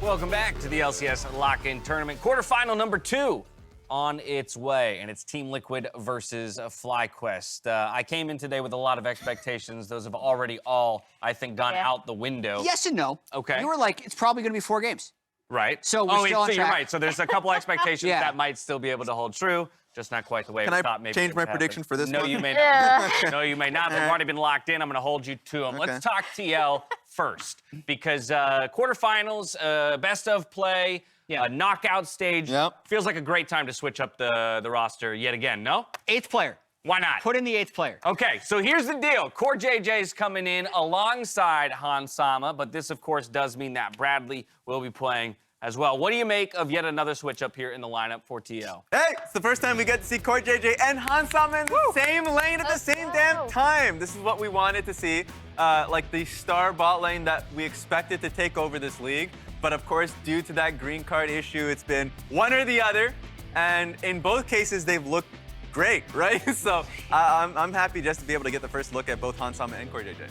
Welcome back to the LCS Lock-In Tournament. Quarterfinal number 2 on its way, and it's Team Liquid versus FlyQuest. I came in today with a lot of expectations. Those have already all, I think, gone out the window. Yes and no. Okay. You were like, it's probably going to be 4 games. Right. So we're still on you're track. right. So there's a couple expectations that might still be able to hold true. Just not quite the way Can we I thought maybe change it my would happen. prediction for this No, one? you may not. No, you may not. They've already been locked in. I'm going to hold you to them. Okay. Let's talk TL first, because quarterfinals, best of play, knockout stage. Yep. Feels like a great time to switch up the roster yet again, no? 8th player. Why not? Put in the 8th player. Okay, so here's the deal. Core JJ's coming in alongside Han Sama, but this, of course, does mean that Bradley will be playing as well. What do you make of yet another switch up here in the lineup for TL? Hey, it's the first time we get to see Core JJ and Han Sama in the same lane at the same damn time. This is what we wanted to see, like the star bot lane that we expected to take over this league. But of course, due to that green card issue, it's been one or the other. And in both cases, they've looked great, right? So I'm happy just to be able to get the first look at both Han Sama and Core JJ.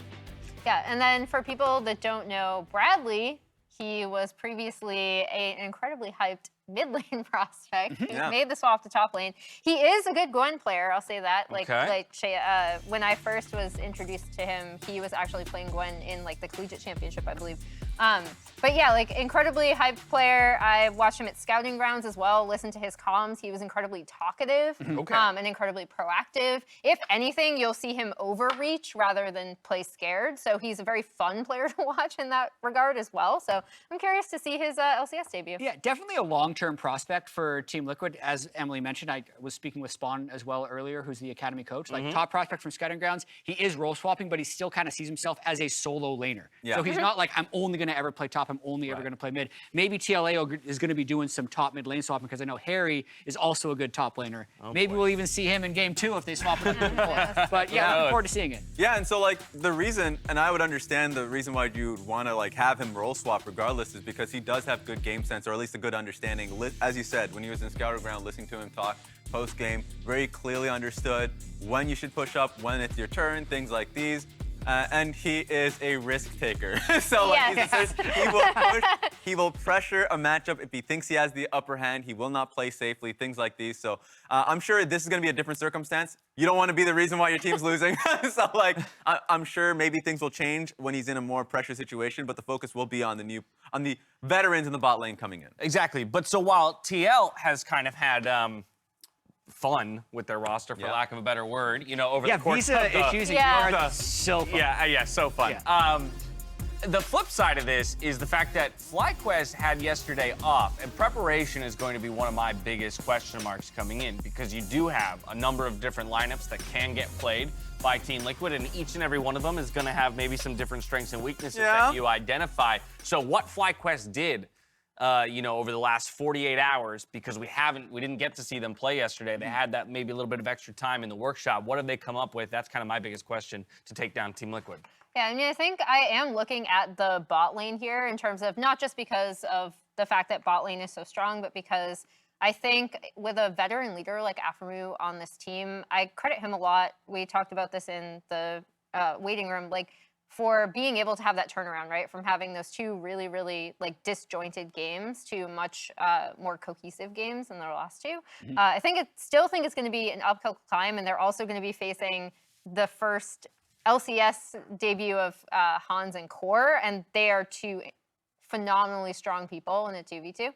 Yeah, and then for people that don't know Bradley, he was previously an incredibly hyped mid lane prospect. He made the swap to top lane. He is a good Gwen player, I'll say that. When I first was introduced to him, he was actually playing Gwen in like the collegiate championship, I believe. But yeah, like incredibly hyped player. I watched him at scouting grounds as well, listened to his comms. He was incredibly talkative and incredibly proactive. If anything, you'll see him overreach rather than play scared. So he's a very fun player to watch in that regard as well. So I'm curious to see his LCS debut. Yeah, definitely a long-term prospect for Team Liquid. As Emily mentioned, I was speaking with Spawn as well earlier, who's the academy coach. Like top prospect from scouting grounds. He is role swapping, but he still kind of sees himself as a solo laner. So he's not like, I'm only going to ever play top. I'm only ever going to play mid. Maybe TLA is going to be doing some top mid lane swapping because I know Harry is also a good top laner. Maybe we'll even see him in game 2 if they swap it up. But yeah, looking forward to seeing it. Yeah, and so like the reason, and I would understand the reason why you'd want to like have him role swap regardless, is because he does have good game sense, or at least a good understanding. As you said, when he was in scouter ground, listening to him talk post game, very clearly understood when you should push up, when it's your turn, things like these. And he is a risk taker. So like, he will pressure a matchup if he thinks he has the upper hand. He will not play safely, things like these. So I'm sure this is going to be a different circumstance. You don't want to be the reason why your team's losing. So like, I'm sure maybe things will change when he's in a more pressure situation, but the focus will be on the veterans in the bot lane coming in. Exactly. But so while TL has kind of had fun with their roster, for lack of a better word, you know, over the course visa of the... issues so fun. Yeah, so fun. Yeah. The flip side of this is the fact that FlyQuest had yesterday off, and preparation is going to be one of my biggest question marks coming in, because you do have a number of different lineups that can get played by Team Liquid, and each and every one of them is going to have maybe some different strengths and weaknesses that you identify. So what FlyQuest did over the last 48 hours, because we didn't get to see them play yesterday. They had that maybe a little bit of extra time in the workshop. What have they come up with? That's kind of my biggest question to take down Team Liquid. Yeah, I mean, I think I am looking at the bot lane here in terms of not just because of the fact that bot lane is so strong, but because I think with a veteran leader like Aphromoo on this team, I credit him a lot. We talked about this in the waiting room, like, for being able to have that turnaround, right? From having those 2 really, really like disjointed games to much more cohesive games than their last 2. I still think it's going to be an uphill climb, and they're also going to be facing the first LCS debut of Hans and Core, and they are 2 phenomenally strong people in a 2v2.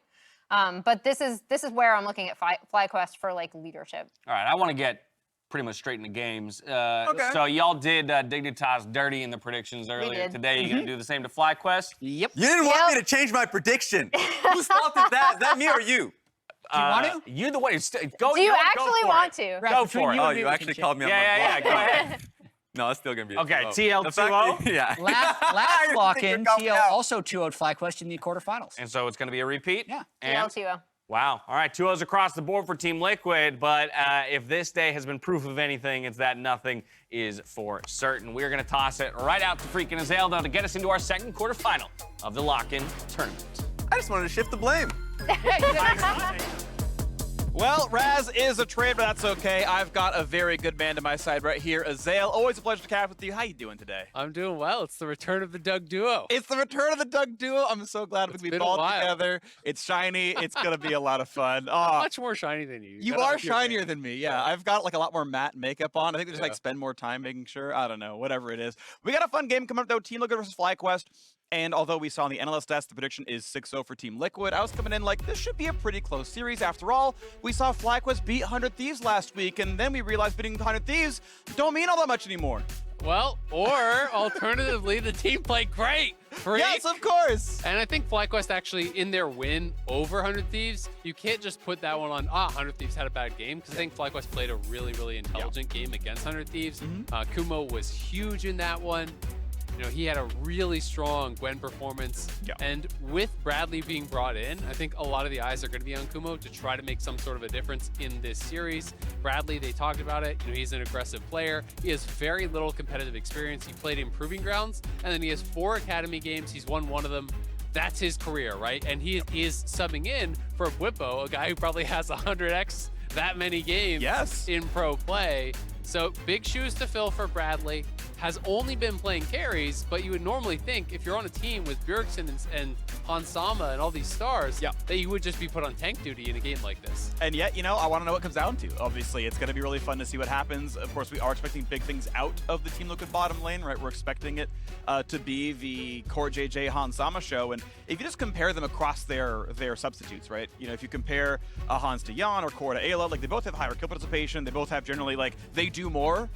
But this is where I'm looking at FlyQuest for like leadership. All right, I want to get pretty much straight into games. So y'all did Dignitas dirty in the predictions earlier today. You gonna do the same to FlyQuest? Yep. You didn't want me to change my prediction. Whose fault is that? Is that me or you? Do you want to? You're the one who Do you actually want to? Go for it. Oh, you actually called me on my Yeah, go ahead. No, it's still going to be Okay, a 2-0. TL 2-0? Yeah. Last lock-in, TL also 2-0'd FlyQuest in the quarterfinals. And so it's going to be a repeat? Yeah. And? TL 2-0. Wow. All right, 2-0s across the board for Team Liquid, but if this day has been proof of anything, it's that nothing is for certain. We're going to toss it right out to freaking Azelda to get us into our second quarterfinal of the lock-in tournament. I just wanted to shift the blame. Well, Raz is a trade, but that's okay. I've got a very good man to my side right here, Azael. Always a pleasure to catch with you. How you doing today? I'm doing well. It's the return of the Doug duo. It's the return of the Doug duo. I'm so glad we been a balled while. together. It's shiny. It's going to be a lot of fun. Much more shiny than you. You Gotta are like your shinier game. than me. Yeah, I've got like a lot more matte makeup on. I think they just Yeah. like spend more time making sure. I don't know, whatever it is. We got a fun game coming up though. Team Liquid versus FlyQuest. And although we saw in the NLS test, the prediction is 6-0 for Team Liquid, I was coming in like, this should be a pretty close series. After all, we saw FlyQuest beat 100 Thieves last week, and then we realized beating 100 Thieves don't mean all that much anymore. Well, or alternatively, the team played great. Freak. Yes, of course. And I think FlyQuest actually, in their win over 100 Thieves, you can't just put that one on, 100 Thieves had a bad game, because I think FlyQuest played a really, really intelligent game against 100 Thieves. Kumo was huge in that one. You know, he had a really strong Gwen performance. Yeah. And with Bradley being brought in, I think a lot of the eyes are going to be on Kumo to try to make some sort of a difference in this series. Bradley, they talked about it. You know, he's an aggressive player. He has very little competitive experience. He played in Proving Grounds, and then he has 4 Academy games. He's won one of them. That's his career, right? And he is subbing in for Whippo, a guy who probably has 100x that many games in pro play. So big shoes to fill for Bradley. Has only been playing carries, but you would normally think if you're on a team with Bjergsen and Hansama and all these stars, that you would just be put on tank duty in a game like this. And yet, you know, I want to know what it comes down to. Obviously, it's going to be really fun to see what happens. Of course, we are expecting big things out of the Team Liquid bottom lane, right? We're expecting it to be the Core JJ Hansama show. And if you just compare them across their substitutes, right? You know, if you compare Hans to Jan or Core to Ayla, like they both have higher kill participation. They both have generally, like, they do more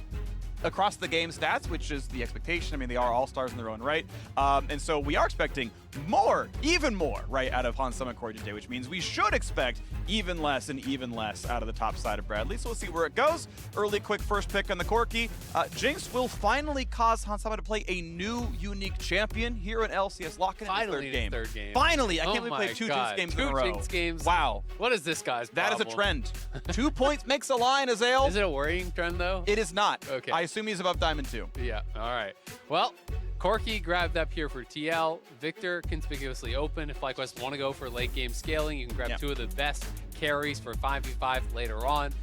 across the game stats, which is the expectation. I mean, they are all-stars in their own right. And so we are expecting more, even more, right, out of Hansama and Corey today, which means we should expect even less and even less out of the top side of Bradley. So we'll see where it goes. Early, quick first pick on the Corki. Jinx will finally cause Hansama to play a new, unique champion here in LCS. Locking in Finally, the third game. Finally! I Oh can't believe we my played 2 God. Jinx games 2 in a row. Jinx games. Wow. What is this guy's That is a problem? trend. 2 points makes a line, Azael. Is it a worrying trend, though? It is not. Okay. I assume he's above Diamond 2. Yeah, all right. Well, Corki grabbed up here for TL. Victor conspicuously open. If FlyQuest want to go for late game scaling, you can grab 2 of the best carries for 5v5 later on.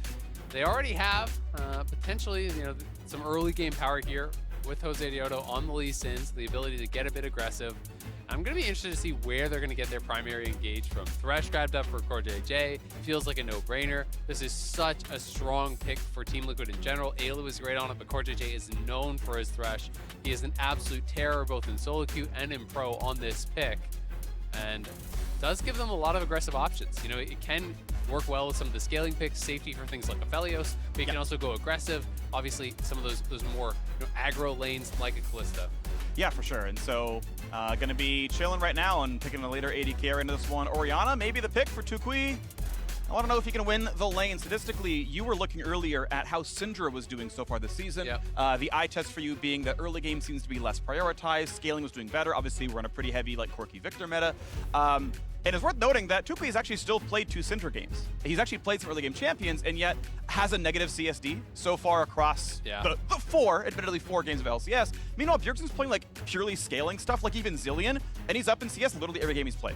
They already have potentially, you know, some early game power here with Jose Dioto on the Lee Sins, the ability to get a bit aggressive. I'm going to be interested to see where they're going to get their primary engage from. Thresh grabbed up for Core JJ. Feels like a no-brainer. This is such a strong pick for Team Liquid in general. Ayla was great on it, but Core JJ is known for his Thresh. He is an absolute terror both in solo queue and in pro on this pick. And does give them a lot of aggressive options. You know, it can work well with some of the scaling picks, safety for things like Aphelios, but you can also go aggressive. Obviously, some of those more aggro lanes like a Kalista. Yeah, for sure. And so, going to be chilling right now and picking a later AD carry into this one. Orianna, maybe the pick for Tukui. I want to know if he can win the lane. Statistically, you were looking earlier at how Syndra was doing so far this season. The eye test for you being that early game seems to be less prioritized. Scaling was doing better. Obviously, we're on a pretty heavy, like, Corki Victor meta. And it's worth noting that Tukui has actually still played 2 Syndra games. He's actually played some early game champions and yet has a negative CSD so far across the 4, admittedly 4 games of LCS. Meanwhile, Bjergsen's playing like purely scaling stuff, like even Zillion, and he's up in CS literally every game he's played.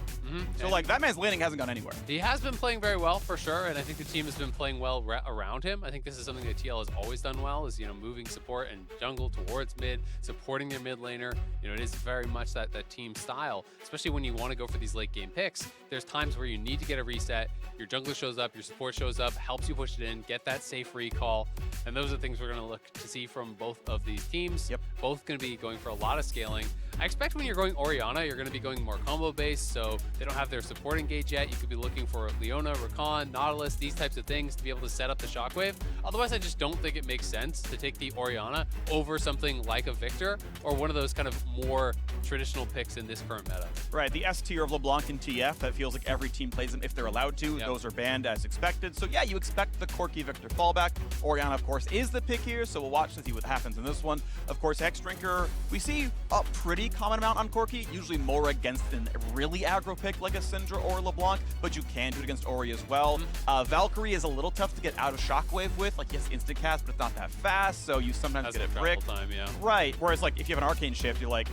So like that man's laning hasn't gone anywhere. He has been playing very well for sure, and I think the team has been playing well around him. I think this is something that TL has always done well, is, you know, moving support and jungle towards mid, supporting their mid laner. You know, it is very much that team style, especially when you want to go for these late game picks. There's times where you need to get a reset. Your jungler shows up, your support shows up, helps you push it in, get that safe recall. And those are things we're going to look to see from both of these teams. Both going to be going for a lot of scaling. I expect when you're going Orianna, you're going to be going more combo based, so they don't have their support engage yet. You could be looking for Leona, Rakan, Nautilus, these types of things to be able to set up the shockwave. Otherwise, I just don't think it makes sense to take the Orianna over something like a Victor or one of those kind of more traditional picks in this current meta. Right, the S tier of LeBlanc and TF, that feels like every team plays them if they're allowed to. Those are banned as expected. So yeah, you expect the Corki Victor fallback. Orianna, of course, is the pick here, so we'll watch to see what happens in this one. Of course, Hex Drinker, we see a pretty common amount on Corki, usually more against an really aggro pick like a Syndra or LeBlanc, but you can do it against Ori as well. Valkyrie is a little tough to get out of Shockwave with, like, yes, instant cast, but it's not that fast, so you sometimes get it bricked. Time, Right, whereas like if you have an Arcane Shift, you're like,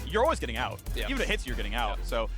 you're always getting out. Yeah. Even if it hits you, you're getting out. So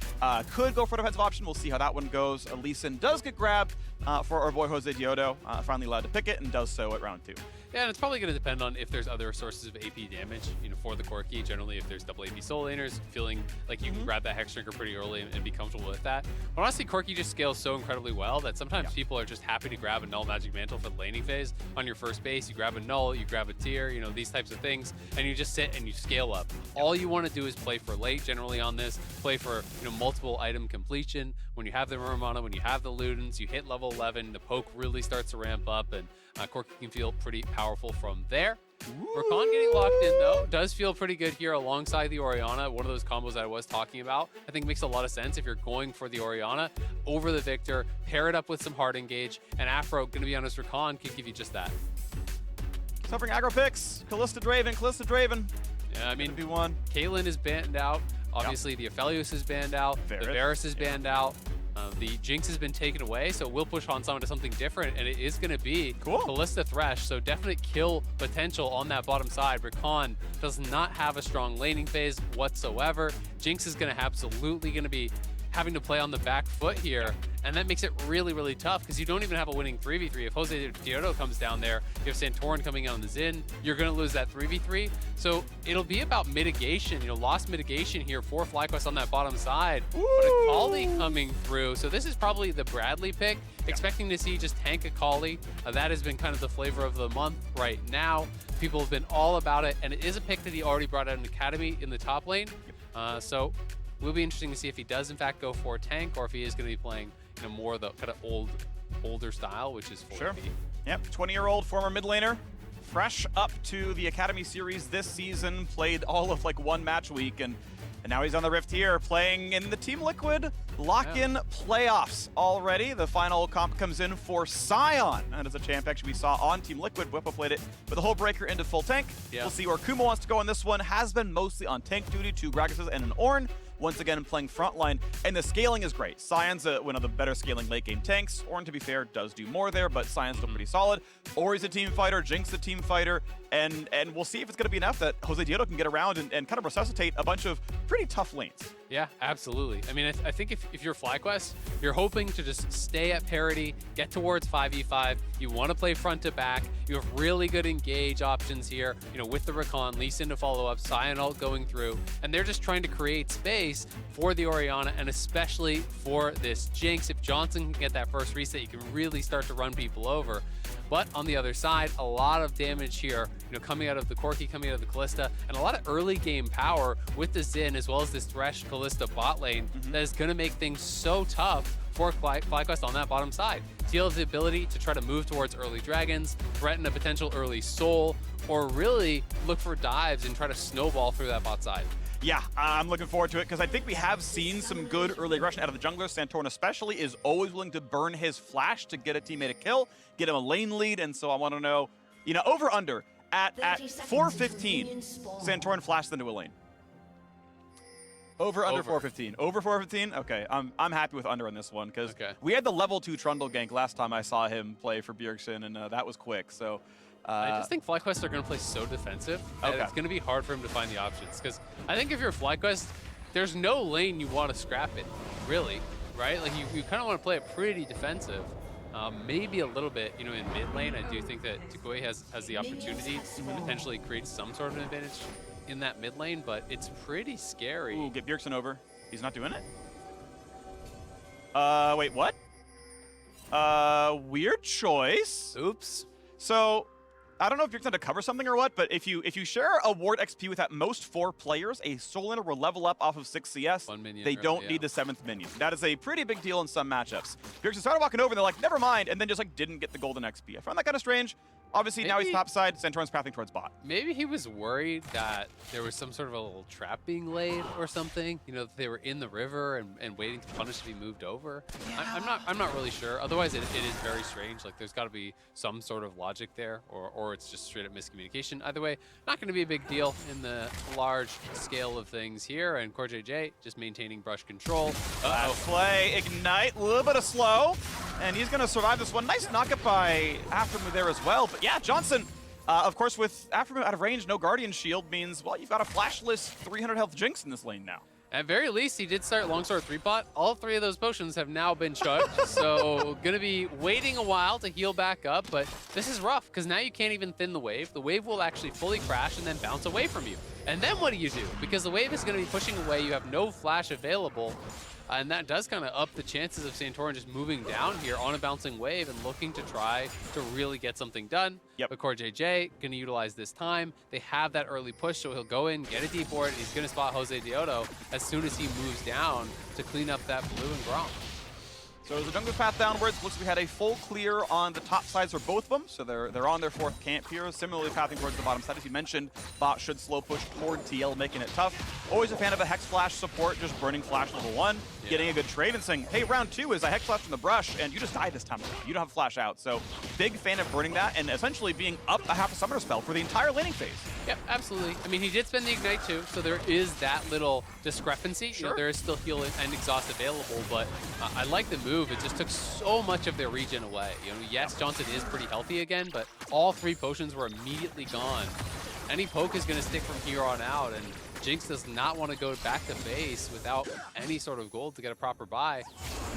could go for a defensive option. We'll see how that one goes. Lee Sin does get grabbed for our boy Jose Diodo, finally allowed to pick it, and does so at round 2. Yeah, and it's probably going to depend on if there's other sources of AP damage, for the Corki. Generally, if there's double AP soul laners, feeling like you can grab that Hex Drinker pretty early and be comfortable with that. But honestly, Corki just scales so incredibly well that sometimes people are just happy to grab a Null Magic Mantle for the laning phase on your first base. You grab a Null, you grab a Tier, these types of things, and you just sit and you scale up. All you want to do is play for late, generally on this, play for multiple item completion. When you have the Murmana, when you have the Ludens, you hit level 11, the poke really starts to ramp up, and Corki can feel pretty powerful from there. Rakan getting locked in, though, does feel pretty good here alongside the Orianna. One of those combos that I was talking about, I think makes a lot of sense if you're going for the Orianna over the Victor, pair it up with some hard engage, and Afro, going to be honest, Rakan can give you just that. Suffering aggro picks. Callista Draven. Yeah, I mean, B1. Caitlyn is banned out. Obviously, the Aphelios is banned out. The Varus is banned out. The Jinx has been taken away, so we'll push Hansama to something different, and it is going to be Ballista Thresh, so definite kill potential on that bottom side. Rakan does not have a strong laning phase whatsoever. Jinx is going to absolutely be having to play on the back foot here, and that makes it really, really tough because you don't even have a winning 3v3. If Jose Diodo comes down there, you have Santorin coming on the Xin, you're going to lose that 3v3. So it'll be about mitigation, lost mitigation here for FlyQuest on that bottom side. But Akali coming through. So this is probably the Bradley pick, expecting to see just tank Akali. That has been kind of the flavor of the month right now. People have been all about it, and it is a pick that he already brought out in Academy in the top lane. So will be interesting to see if he does in fact go for a tank or if he is going to be playing more of the kind of older style, which is full AP. Yep, 20-year-old former mid laner, fresh up to the Academy Series this season, played all of one match week, and now he's on the Rift here, playing in the Team Liquid lock-in playoffs already. The final comp comes in for Sion. That is a champ actually we saw on Team Liquid. Whippo played it with a whole breaker into full tank. We'll see where Kuma wants to go on this one. Has been mostly on tank duty, 2 Gragas's and an Ornn. Once again, playing frontline, and the scaling is great. Sion's one of the better scaling late game tanks. Ornn, to be fair, does do more there, but Sion's still pretty solid. Ori's a team fighter, Jinx a team fighter, and we'll see if it's going to be enough that Jose Diodo can get around and kind of resuscitate a bunch of pretty tough lanes. Yeah, absolutely. I mean, I think if you're FlyQuest, you're hoping to just stay at parity, get towards 5v5. You want to play front to back. You have really good engage options here, with the Rakan, Lee Sin to follow up, Sion ult going through, and they're just trying to create space for the Orianna and especially for this Jinx. If Johnson can get that first reset, you can really start to run people over. But on the other side, a lot of damage here, coming out of the Corki, coming out of the Callista, and a lot of early game power with the Xin as well as this Thresh Callista bot lane that is going to make things so tough for FlyQuest on that bottom side. Teal has the ability to try to move towards early dragons, threaten a potential early soul, or really look for dives and try to snowball through that bot side. Yeah, I'm looking forward to it because I think we have seen some good early aggression out of the jungler. Santorin especially is always willing to burn his flash to get a teammate a kill, get him a lane lead, and so I want to know, over under at 4:15, Santorin flashed into a lane. Over under 4:15. Over 4:15. Okay, I'm happy with under on this one because we had the level 2 Trundle gank last time I saw him play for Bjergsen, and that was quick. So. I just think FlyQuest are going to play so defensive that it's going to be hard for him to find the options. Because I think if you're FlyQuest, there's no lane you want to scrap it, really, right? Like you kind of want to play it pretty defensive. Maybe a little bit, in mid lane. I do think that Tukoi has the opportunity to potentially create some sort of an advantage in that mid lane, but it's pretty scary. Ooh, get Bjergsen over. He's not doing it. Wait, what? Weird choice. Oops. So, I don't know if you're going to cover something or what, but if you share a ward XP with at most 4 players, a soul laner will level up off of 6 CS. They don't need the 7th minion. That is a pretty big deal in some matchups. Bjergsen started walking over and they're like, never mind, and then just didn't get the golden XP. I found that kind of strange. Obviously, now he's top side. Santorin's pathing towards bot. Maybe he was worried that there was some sort of a little trap being laid or something. That they were in the river and waiting to punish to be moved over. Yeah. I'm not really sure. Otherwise, it is very strange. Like there's got to be some sort of logic there, or it's just straight up miscommunication. Either way, not going to be a big deal in the large scale of things here. And CoreJJ just maintaining brush control. Last play, Ignite, a little bit of slow, and he's going to survive this one. Nice knockup by Aftermove there as well. But yeah, Johnson Of course, with Afro out of range, no Guardian Shield means, well, you've got a flashless 300 health Jinx in this lane now. At very least, he did start Longsword 3-pot. All 3 of those potions have now been chugged, so gonna be waiting a while to heal back up, but this is rough, because now you can't even thin the wave. The wave will actually fully crash and then bounce away from you. And then what do? Because the wave is gonna be pushing away, you have no flash available, and that does kind of up the chances of Santorin just moving down here on a bouncing wave and looking to try to really get something done. Yep. But CoreJJ going to utilize this time. They have that early push, so he'll go in, get a deep ward. He's going to spot Jose Diodo as soon as he moves down to clean up that blue and Grom. So as the jungle path downwards, looks like we had a full clear on the top sides for both of them. So they're on their 4th camp here, similarly pathing towards the bottom side. As you mentioned, bot should slow push toward TL, making it tough. Always a fan of a Hex Flash support, just burning Flash level 1, getting a good trade and saying, hey, round 2 is a Hex Flash from the brush, and you just die this time around. You don't have Flash out. So big fan of burning that and essentially being up a half a summoner spell for the entire laning phase. Yep, absolutely. I mean, he did spend the Ignite too, so there is that little discrepancy. Sure. You know, there is still heal and exhaust available, but I like the move. It just took so much of their regen away. You know, yes, Johnson is pretty healthy again, but all 3 potions were immediately gone. Any poke is going to stick from here on out, and Jinx does not want to go back to base without any sort of gold to get a proper buy.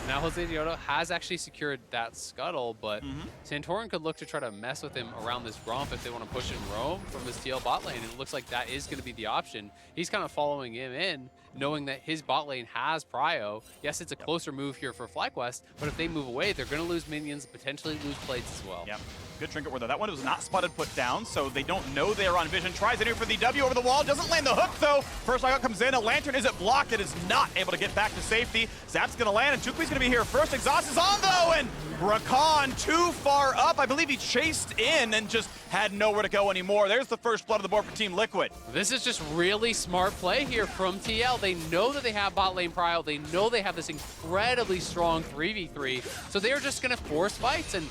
Now Jose Diodo has actually secured that scuttle, but Santorin could look to try to mess with him around this Gromp if they want to push and roam from this TL bot lane, and it looks like that is going to be the option. He's kind of following him in, knowing that his bot lane has prio. Yes, it's a closer move here for FlyQuest, but if they move away, they're going to lose minions, potentially lose plates as well. Yeah. Good trinket ward though. That one was not spotted put down, so they don't know they're on vision. Tries it here for the W over the wall, doesn't land the hook though. First knockout comes in, a lantern isn't blocked, it is not able to get back to safety. Zap's gonna land and Tukwi's gonna be here first. Exhaust is on though, and Rakan too far up. I believe he chased in and just had nowhere to go anymore. There's the first blood of the board for Team Liquid. This is just really smart play here from TL. They know that they have bot lane prio. They know they have this incredibly strong 3v3, so they are just gonna force fights, and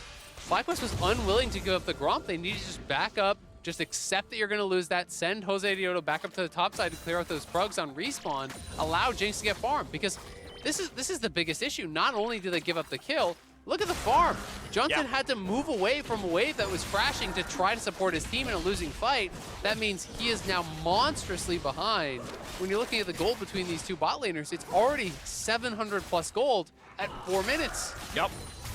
FlyQuest was unwilling to give up the Gromp. They need to just back up, just accept that you're going to lose that, send Jose Diodo back up to the top side to clear out those Prugs on respawn, allow Jinx to get farmed, because this is the biggest issue. Not only do they give up the kill, look at the farm. Johnson had to move away from a wave that was crashing to try to support his team in a losing fight. That means he is now monstrously behind. When you're looking at the gold between these 2 bot laners, it's already 700 plus gold at 4 minutes. Yep.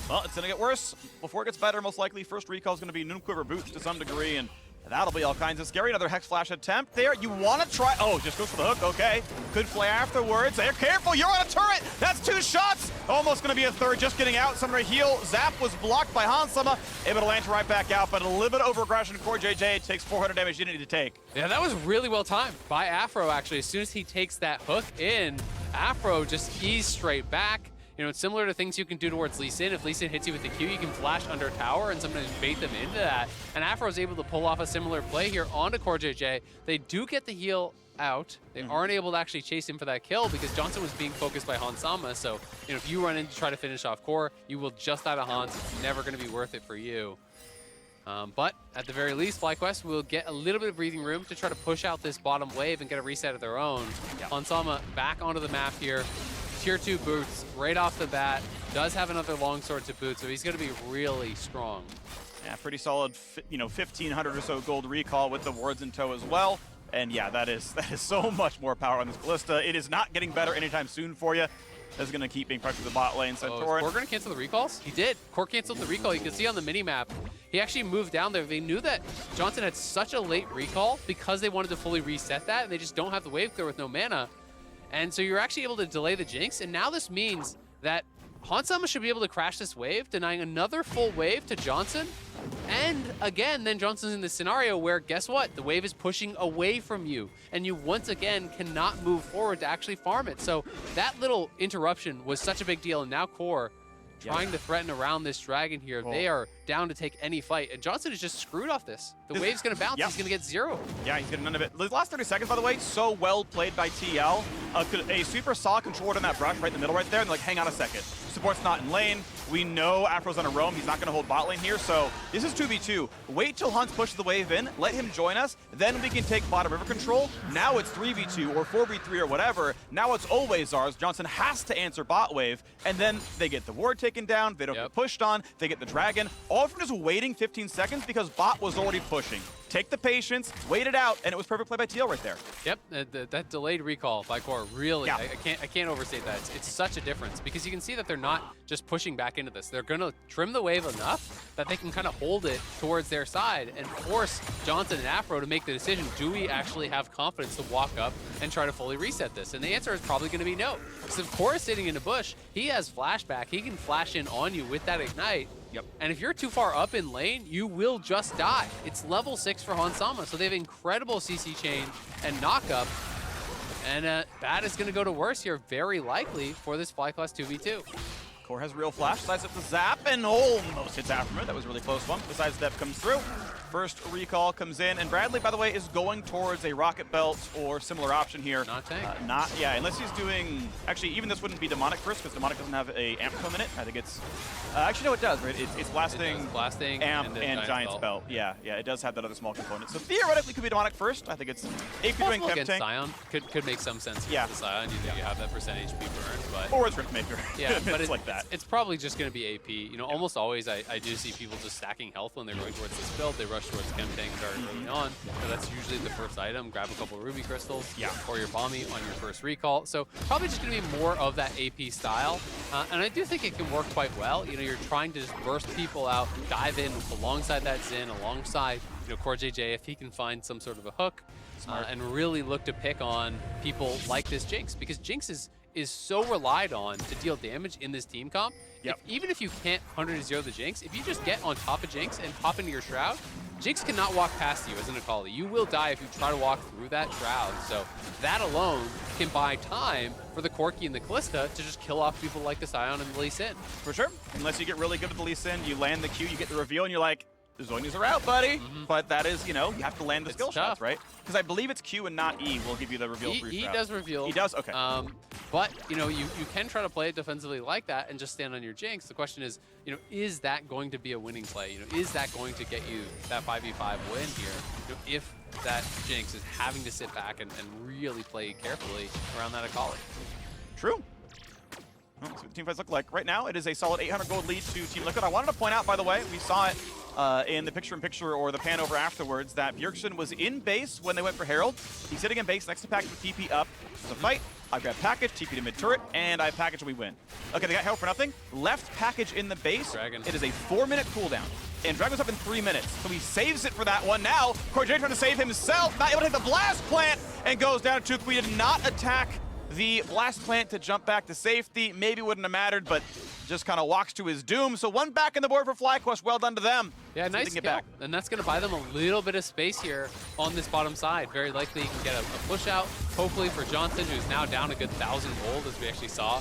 Well, it's going to get worse before it gets better, most likely. First recall is going to be Noonquiver Boots to some degree, and that'll be all kinds of scary. Another Hex Flash attempt there. You want to try... Oh, just goes for the hook. Okay. Good play afterwards. They're careful. You're on a turret. That's 2 shots. Almost going to be a third. Just getting out. Summoner heal. Zap was blocked by Hansama. Able to lantern right back out, but a little bit of over-aggression. CoreJJ takes 400 damage he didn't need to take. Yeah, that was really well timed by Afro, actually. As soon as he takes that hook in, Afro just eased straight back. You know, it's similar to things you can do towards Lee Sin. If Lee Sin hits you with the Q, you can flash under tower and sometimes bait them into that. And Afro's able to pull off a similar play here onto CoreJJ. They do get the heal out. They aren't able to actually chase him for that kill because Johnson was being focused by Hansama. So, you know, if you run in to try to finish off Core, you will just die to Hans. It's never going to be worth it for you. But at the very least, FlyQuest will get a little bit of breathing room to try to push out this bottom wave and get a reset of their own. Hansama back onto the map here. Tier 2 boots right off the bat. Does have another longsword to boot, so he's going to be really strong. Yeah, pretty solid, 1,500 or so gold recall with the wards in tow as well. And yeah, that is so much more power on this Ballista. It is not getting better anytime soon for you. That's going to keep being pressured to the bot lane. Oh, is Santorin. Core going to cancel the recalls? He did. Core canceled the recall. You can see on the mini-map. He actually moved down there. They knew that Johnson had such a late recall because they wanted to fully reset that, and they just don't have the wave clear with no mana. And so you're actually able to delay the Jinx, and now this means that Hansama should be able to crash this wave, denying another full wave to Johnson. And again, then Johnson's in this scenario where, guess what? The wave is pushing away from you, and you once again cannot move forward to actually farm it. So that little interruption was such a big deal, and now Core trying to threaten around this dragon here. They are down to take any fight, and Johnson is just screwed off this. The wave's going to bounce. He's going to get 0. Yeah, he's getting none of it. The last 30 seconds, by the way, so well played by TL. a super solid controller on that brush right in the middle right there, and like, hang on a second. Support's not in lane. We know Afro's on a roam. He's not going to hold bot lane here, so this is 2v2. Wait till Hunts pushes the wave in, let him join us, then we can take bottom river control. Now it's 3v2 or 4v3 or whatever. Now it's always ours. Johnson has to answer bot wave, and then they get the ward taken down, they don't get pushed on, they get the dragon, all from just waiting 15 seconds because bot was already pushing. Take the patience, wait it out, and it was perfect play by TL right there. Yep, that delayed recall by Core really, I can't overstate that. It's such a difference because you can see that they're not just pushing back into this. They're going to trim the wave enough that they can kind of hold it towards their side and force Johnson and Afro to make the decision, do we actually have confidence to walk up and try to fully reset this? And the answer is probably going to be no. Because if Core is sitting in a bush, he has flashback. He can flash in on you with that ignite. Yep. And if you're too far up in lane, you will just die. It's level 6 for Hansama, so they have incredible CC change and knock-up. And bad is going to go to worse here, very likely, for this FlyQuest 2v2. Core has real flash, sides up the zap, and almost hits Aftermath. That was a really close one. The side step comes through. First recall comes in, and Bradley, by the way, is going towards a rocket belt or similar option here. Not tank. Unless he's doing, actually, even this wouldn't be Demonic first, because Demonic doesn't have a amp tome in it. I think it's, actually, no, it does, right? It's blasting, blasting amp, and giant spell. Yeah, it does have that other small component. So theoretically, could be Demonic first. I think it's, if you're doing against tank. Scion, could make some sense against the Scion. You have that percent HP burn, but... Or it's Riftmaker. Yeah, but it's like that. It's probably just going to be AP. You know, almost always I do see people just stacking health when they're going towards this build. They rush towards Chem Tank very early on. So that's usually the first item. Grab a couple Ruby Crystals or your Bomby on your first recall. So probably just going to be more of that AP style. And I do think it can work quite well. You know, you're trying to just burst people out, dive in alongside that Xin, alongside, you know, Core JJ, if he can find some sort of a hook and really look to pick on people like this Jinx, because Jinx is so relied on to deal damage in this team comp. Even if you can't 100-0 the Jinx, if you just get on top of Jinx and hop into your Shroud, Jinx cannot walk past you as an Akali. You will die if you try to walk through that Shroud. So that alone can buy time for the Corki and the Kalista to just kill off people like the Scion and the Lee Sin. For sure. Unless you get really good with the Lee Sin, you land the Q, you get the reveal, and you're like, the Zonias are out, buddy. But that is, you know, you have to land the skill shots, right? Because I believe it's Q and not E will give you the reveal free. He does reveal. He does? Okay. But, you know, you can try to play it defensively like that and just stand on your Jinx. The question is, you know, is that going to be a winning play? You know, is that going to get you that 5v5 win here? You know, if that Jinx is having to sit back and really play carefully around that Akali. True. Well, that's what team fights look like. Right now, it is a solid 800 gold lead to Team Liquid. I wanted to point out, by the way, we saw it in the picture-in-picture or the pan over afterwards, that Bjergsen was in base when they went for Herald. He's sitting in base next to Package with TP up. There's a fight. I grab Package, TP to mid-turret, and I Package and we win. Okay, they got Herald for nothing. Left Package in the base. Dragon. It is a 4-minute cooldown. And Dragon's up in 3 minutes, so he saves it for that one. Now, Corjay trying to save himself, not able to hit the blast plant, and goes down to Tuke. We did not attack the blast plant to jump back to safety. Maybe wouldn't have mattered, but just kind of walks to his doom. So one back in the board for FlyQuest. Well done to them. Yeah, nice kill. Back. And that's going to buy them a little bit of space here on this bottom side. Very likely you can get a push out, hopefully for Johnson, who's now down a good 1,000 gold, as we actually saw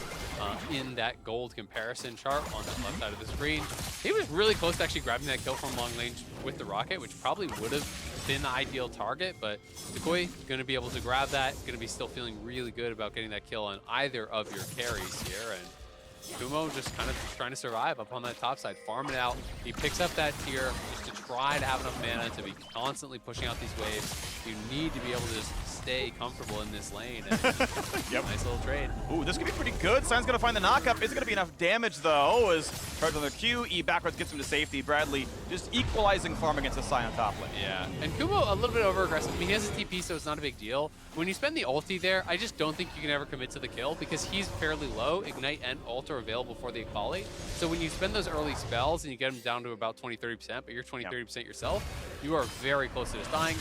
in that gold comparison chart on the left side of the screen. He was really close to actually grabbing that kill from long range with the rocket, which probably would have been the ideal target, but Decoy going to be able to grab that, going to be still feeling really good about getting that kill on either of your carries here. And Kumo just kind of trying to survive up on that top side, farming out. He picks up that tier just to try to have enough mana to be constantly pushing out these waves. You need to be able to just stay comfortable in this lane. And nice little trade. Ooh, this could be pretty good. Sion's going to find the knockup. Is it going to be enough damage, though? As charge on the Q, E backwards gets him to safety. Bradley just equalizing farm against the Sion top lane. Yeah, and Kumo a little bit over-aggressive. I mean, he has a TP, so it's not a big deal. When you spend the ulti there, I just don't think you can ever commit to the kill because he's fairly low. Ignite and ult are available for the Akali. So when you spend those early spells and you get him down to about 20-30%, but you're 20-30% yourself, you are very close to just dying.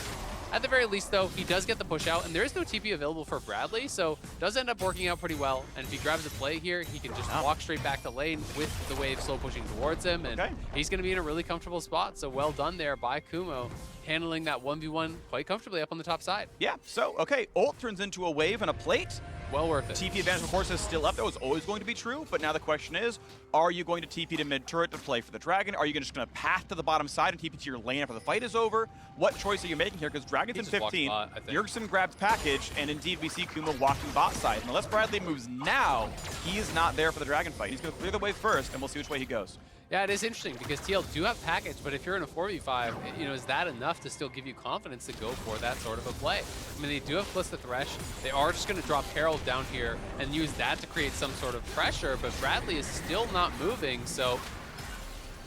At the very least, though, he does get the push out, and there is no TP available for Bradley, so does end up working out pretty well. And if he grabs the play here, he can just walk straight back to lane with the wave slow pushing towards him, and he's going to be in a really comfortable spot. So well done there by Kumo, handling that 1v1 quite comfortably up on the top side. Yeah, so, okay, ult turns into a wave and a plate. Well worth it. TP advantage, of course, is still up. That was always going to be true, but now the question is, are you going to TP to mid-turret to play for the Dragon? Are you just going to path to the bottom side and TP to your lane after the fight is over? What choice are you making here? Because Dragon's in 15, bot, I think. Yergson grabs package, and indeed we see Kuma walking bot side. And unless Bradley moves now, he is not there for the Dragon fight. He's going to clear the way first, and we'll see which way he goes. Yeah, it is interesting because TL do have package, but if you're in a 4v5, you know, is that enough to still give you confidence to go for that sort of a play? I mean, they do have Calista Thresh. They are just going to drop Herald down here and use that to create some sort of pressure, but Bradley is still not moving, so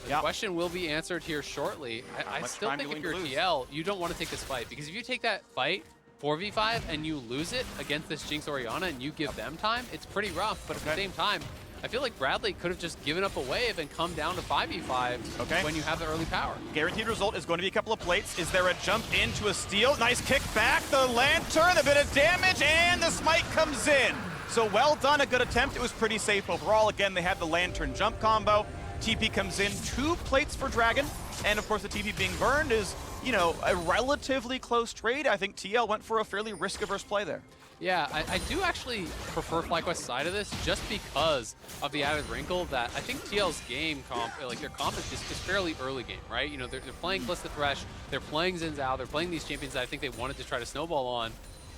the question will be answered here shortly. I still think if you're TL, you don't want to take this fight, because if you take that fight 4v5 and you lose it against this Jinx Orianna and you give them time, it's pretty rough, but at the same time, I feel like Bradley could have just given up a wave and come down to 5v5 when you have the early power. Guaranteed result is going to be a couple of plates. Is there a jump into a steal? Nice kick back, the Lantern, a bit of damage, and the smite comes in. So well done, a good attempt. It was pretty safe overall. Again, they had the Lantern jump combo. TP comes in, 2 plates for Dragon. And of course, the TP being burned is, you know, a relatively close trade. I think TL went for a fairly risk-averse play there. Yeah, I do actually prefer FlyQuest's side of this just because of the added wrinkle that I think TL's game comp, like their comp is fairly early game, right? You know, they're playing Calista Thresh, they're playing Xin Zhao, they're playing these champions that I think they wanted to try to snowball on.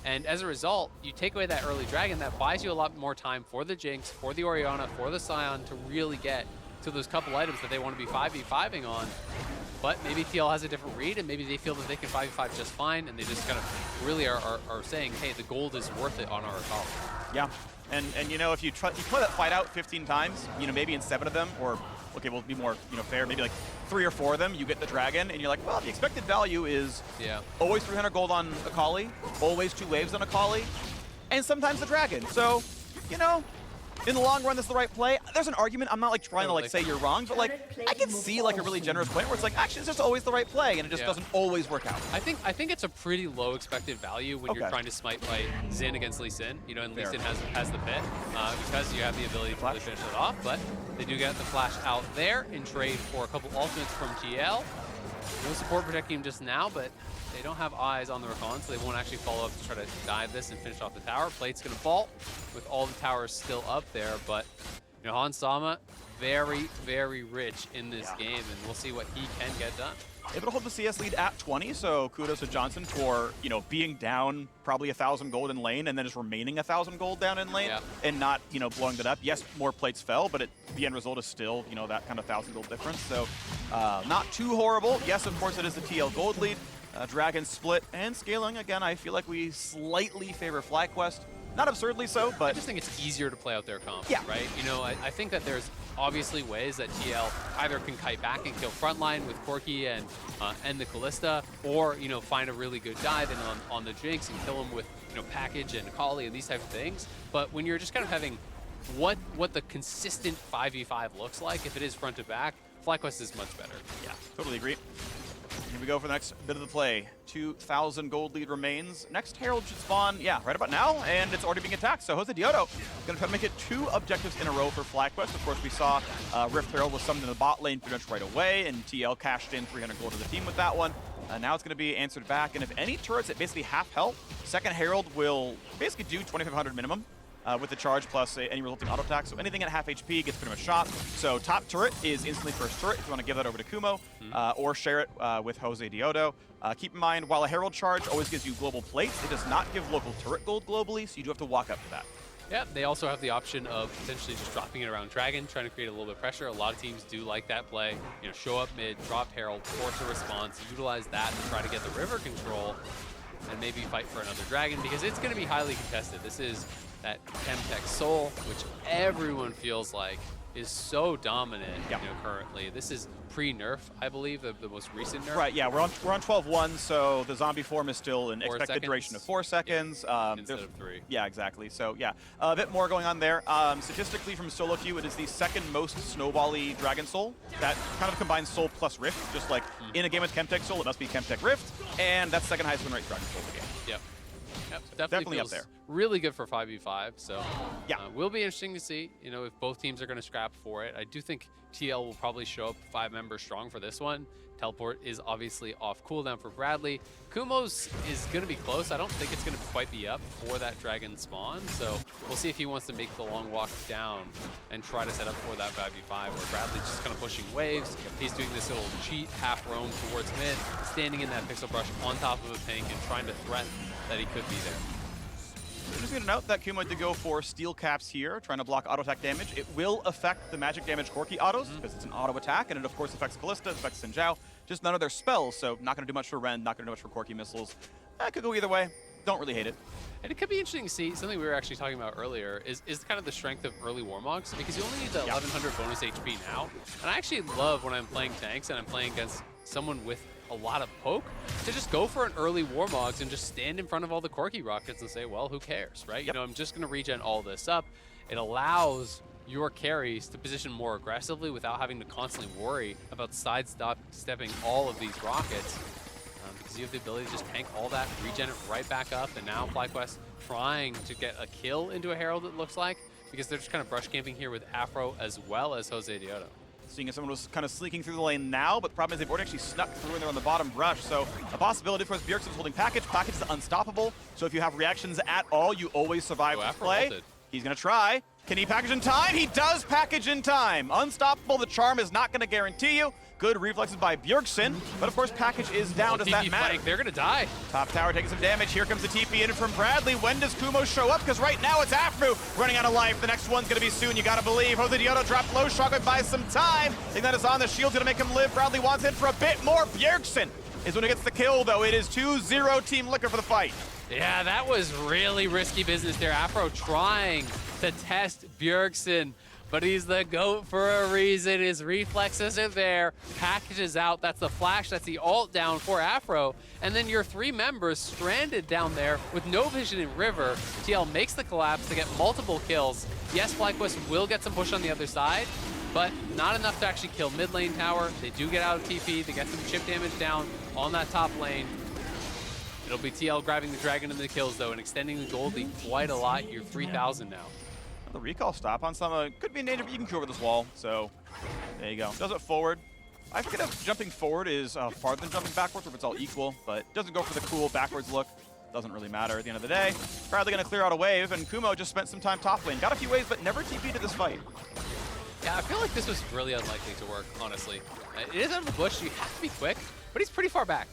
And as a result, you take away that early Dragon, that buys you a lot more time for the Jinx, for the Orianna, for the Scion to really get to those couple items that they want to be 5v5ing on. But maybe TL has a different read, and maybe they feel that they can 5v5 just fine, and they just kind of really are saying, hey, the gold is worth it on our Akali. Yeah, and you know, if you play that fight out 15 times, you know, maybe in 7 of them, or, okay, we'll be more, you know, fair, maybe like 3 or 4 of them, you get the Dragon, and you're like, well, the expected value is always 300 gold on Akali, always 2 waves on Akali, and sometimes the Dragon. So, you know, in the long run, that's the right play. There's an argument. I'm not like trying to like say you're wrong, but like I can see like a really generous point where it's like actually it's just always the right play, and it just doesn't always work out. I think it's a pretty low expected value when you're trying to smite fight Xin against Lee Sin. You know, and Lee Sin has the pit because you have the ability to really finish it off. But they do get the flash out there in trade for a couple ultimates from TL. No support protecting him just now, but they don't have eyes on the Rakan, so they won't actually follow up to try to dive this and finish off the tower. Plate's going to fall with all the towers still up there, but you know, Hans Sama, very, very rich in this game, and we'll see what he can get done. Able to hold the CS lead at 20, so kudos to Johnson for, you know, being down probably 1,000 gold in lane and then just remaining 1,000 gold down in lane and not, you know, blowing that up. Yes, more plates fell, but the end result is still, you know, that kind of 1,000 gold difference. So not too horrible. Yes, of course, it is the TL gold lead. Dragon split and scaling. Again, I feel like we slightly favor FlyQuest. Not absurdly so, but... I just think it's easier to play out their comp, right? You know, I think that there's obviously ways that TL either can kite back and kill frontline with Corki and the Kalista, or, you know, find a really good dive in on the Jinx and kill him with, you know, package and Akali and these type of things. But when you're just kind of having what the consistent 5v5 looks like, if it is front to back, FlyQuest is much better. Yeah, totally agree. Here we go for the next bit of the play. 2,000 gold lead remains. Next Herald should spawn, right about now, and it's already being attacked. So Jose Diodo going to try to make it 2 objectives in a row for FlyQuest. Of course, we saw Rift Herald was summoned in the bot lane pretty much right away, and TL cashed in 300 gold to the team with that one. Now it's going to be answered back, and if any turret's at basically half health, second Herald will basically do 2,500 minimum. With the charge plus any resulting auto attack. So anything at half HP gets pretty much shot. So top turret is instantly first turret if you want to give that over to Kumo or share it with Jose Diodo. Keep in mind, while a Herald charge always gives you global plates, it does not give local turret gold globally, so you do have to walk up to that. Yeah, they also have the option of potentially just dropping it around Dragon, trying to create a little bit of pressure. A lot of teams do like that play. You know, show up mid, drop Herald, force a response, utilize that to try to get the river control, and maybe fight for another Dragon, because it's going to be highly contested. This is that Chemtech Soul, which everyone feels like is so dominant, you know, currently. This is pre-nerf, I believe, the most recent nerf. Right, yeah, we're on 12-1, so the zombie form is still an expected duration of 4 seconds. Instead of 3. Yeah, exactly. So, yeah, a bit more going on there. Statistically, from solo queue, it is the second most snowball-y Dragon Soul. That kind of combines Soul plus Rift, just like in a game with Chemtech Soul, it must be Chemtech Rift, and that's second highest win rate Dragon Soul in the game. Yep. Yep, Definitely up feels there. Really good for 5v5. So Yeah. will be interesting to see, you know, if both teams are going to scrap for it. I do think TL will probably show up 5 members strong for this one. Teleport is obviously off cooldown for Bradley. Kumo's is going to be close. I don't think it's going to quite be up for that dragon spawn. So we'll see if he wants to make the long walk down and try to set up for that 5v5 where Bradley's just kind of pushing waves. He's doing this little cheat half roam towards mid, standing in that pixel brush on top of a pink and trying to threaten that he could be there. I'm just going to note that Kumo did go for steel caps here, trying to block auto attack damage. It will affect the magic damage Corki autos because it's an auto attack, and it of course affects Kalista, affects Xin Zhao. Just none of their spells, so not going to do much for Ren, not going to do much for Corki missiles. Could go either way. Don't really hate it. And it could be interesting to see, something we were actually talking about earlier, is kind of the strength of early Warmogs, because you only need the 1100 bonus HP now. And I actually love when I'm playing tanks and I'm playing against someone with a lot of poke, to just go for an early Warmogs and just stand in front of all the Corki rockets and say, well, who cares, right? You know, I'm just going to regen all this up. It allows your carries to position more aggressively without having to constantly worry about sidestepping all of these rockets. Because you have the ability to just tank all that, regen it right back up, and now FlyQuest trying to get a kill into a Herald, it looks like, because they're just kind of brush camping here with Afro as well as Jose Dioto. Seeing as someone was kind of sneaking through the lane now, but the problem is they've already actually snuck through and they're on the bottom brush. So a possibility, of course, Bjergsen is holding package. Package is unstoppable. So if you have reactions at all, you always survive the play. He's going to try. Can he package in time? He does package in time. Unstoppable. The charm is not going to guarantee you. Good reflexes by Bjergsen, but of course package is down. Does that matter? They're gonna die. Top tower taking some damage. Here comes the TP in from Bradley. When does Kumo show up? Because right now it's Afro running out of life. The next one's gonna be soon. You gotta believe. Jose Dioto dropped low shockwave by some time. Ignite is on. The shield's gonna make him live. Bradley wants in for a bit more. Bjergsen is when he gets the kill, though. It is 2-0 Team Liquid for the fight. Yeah, that was really risky business there. Afro trying to test Bjergsen, but he's the GOAT for a reason. His reflexes are there, packages out. That's the flash, that's the ult down for Afro. And then your 3 members stranded down there with no vision in River. TL makes the collapse to get multiple kills. Yes, FlyQuest will get some push on the other side, but not enough to actually kill mid lane tower. They do get out of TP, they get some chip damage down on that top lane. It'll be TL grabbing the dragon and the kills though, and extending the gold lead quite a lot. You're 3,000 now. The recall stop on some could be in danger, but you can go over this wall. So there you go. Does it forward. I forget if jumping forward is farther than jumping backwards, or if it's all equal, but doesn't go for the cool backwards look. Doesn't really matter at the end of the day. Bradley gonna clear out a wave, and Kumo just spent some time top lane. Got a few waves, but never TP to this fight. Yeah, I feel like this was really unlikely to work, honestly. It is out of the bush, you have to be quick, but he's pretty far back.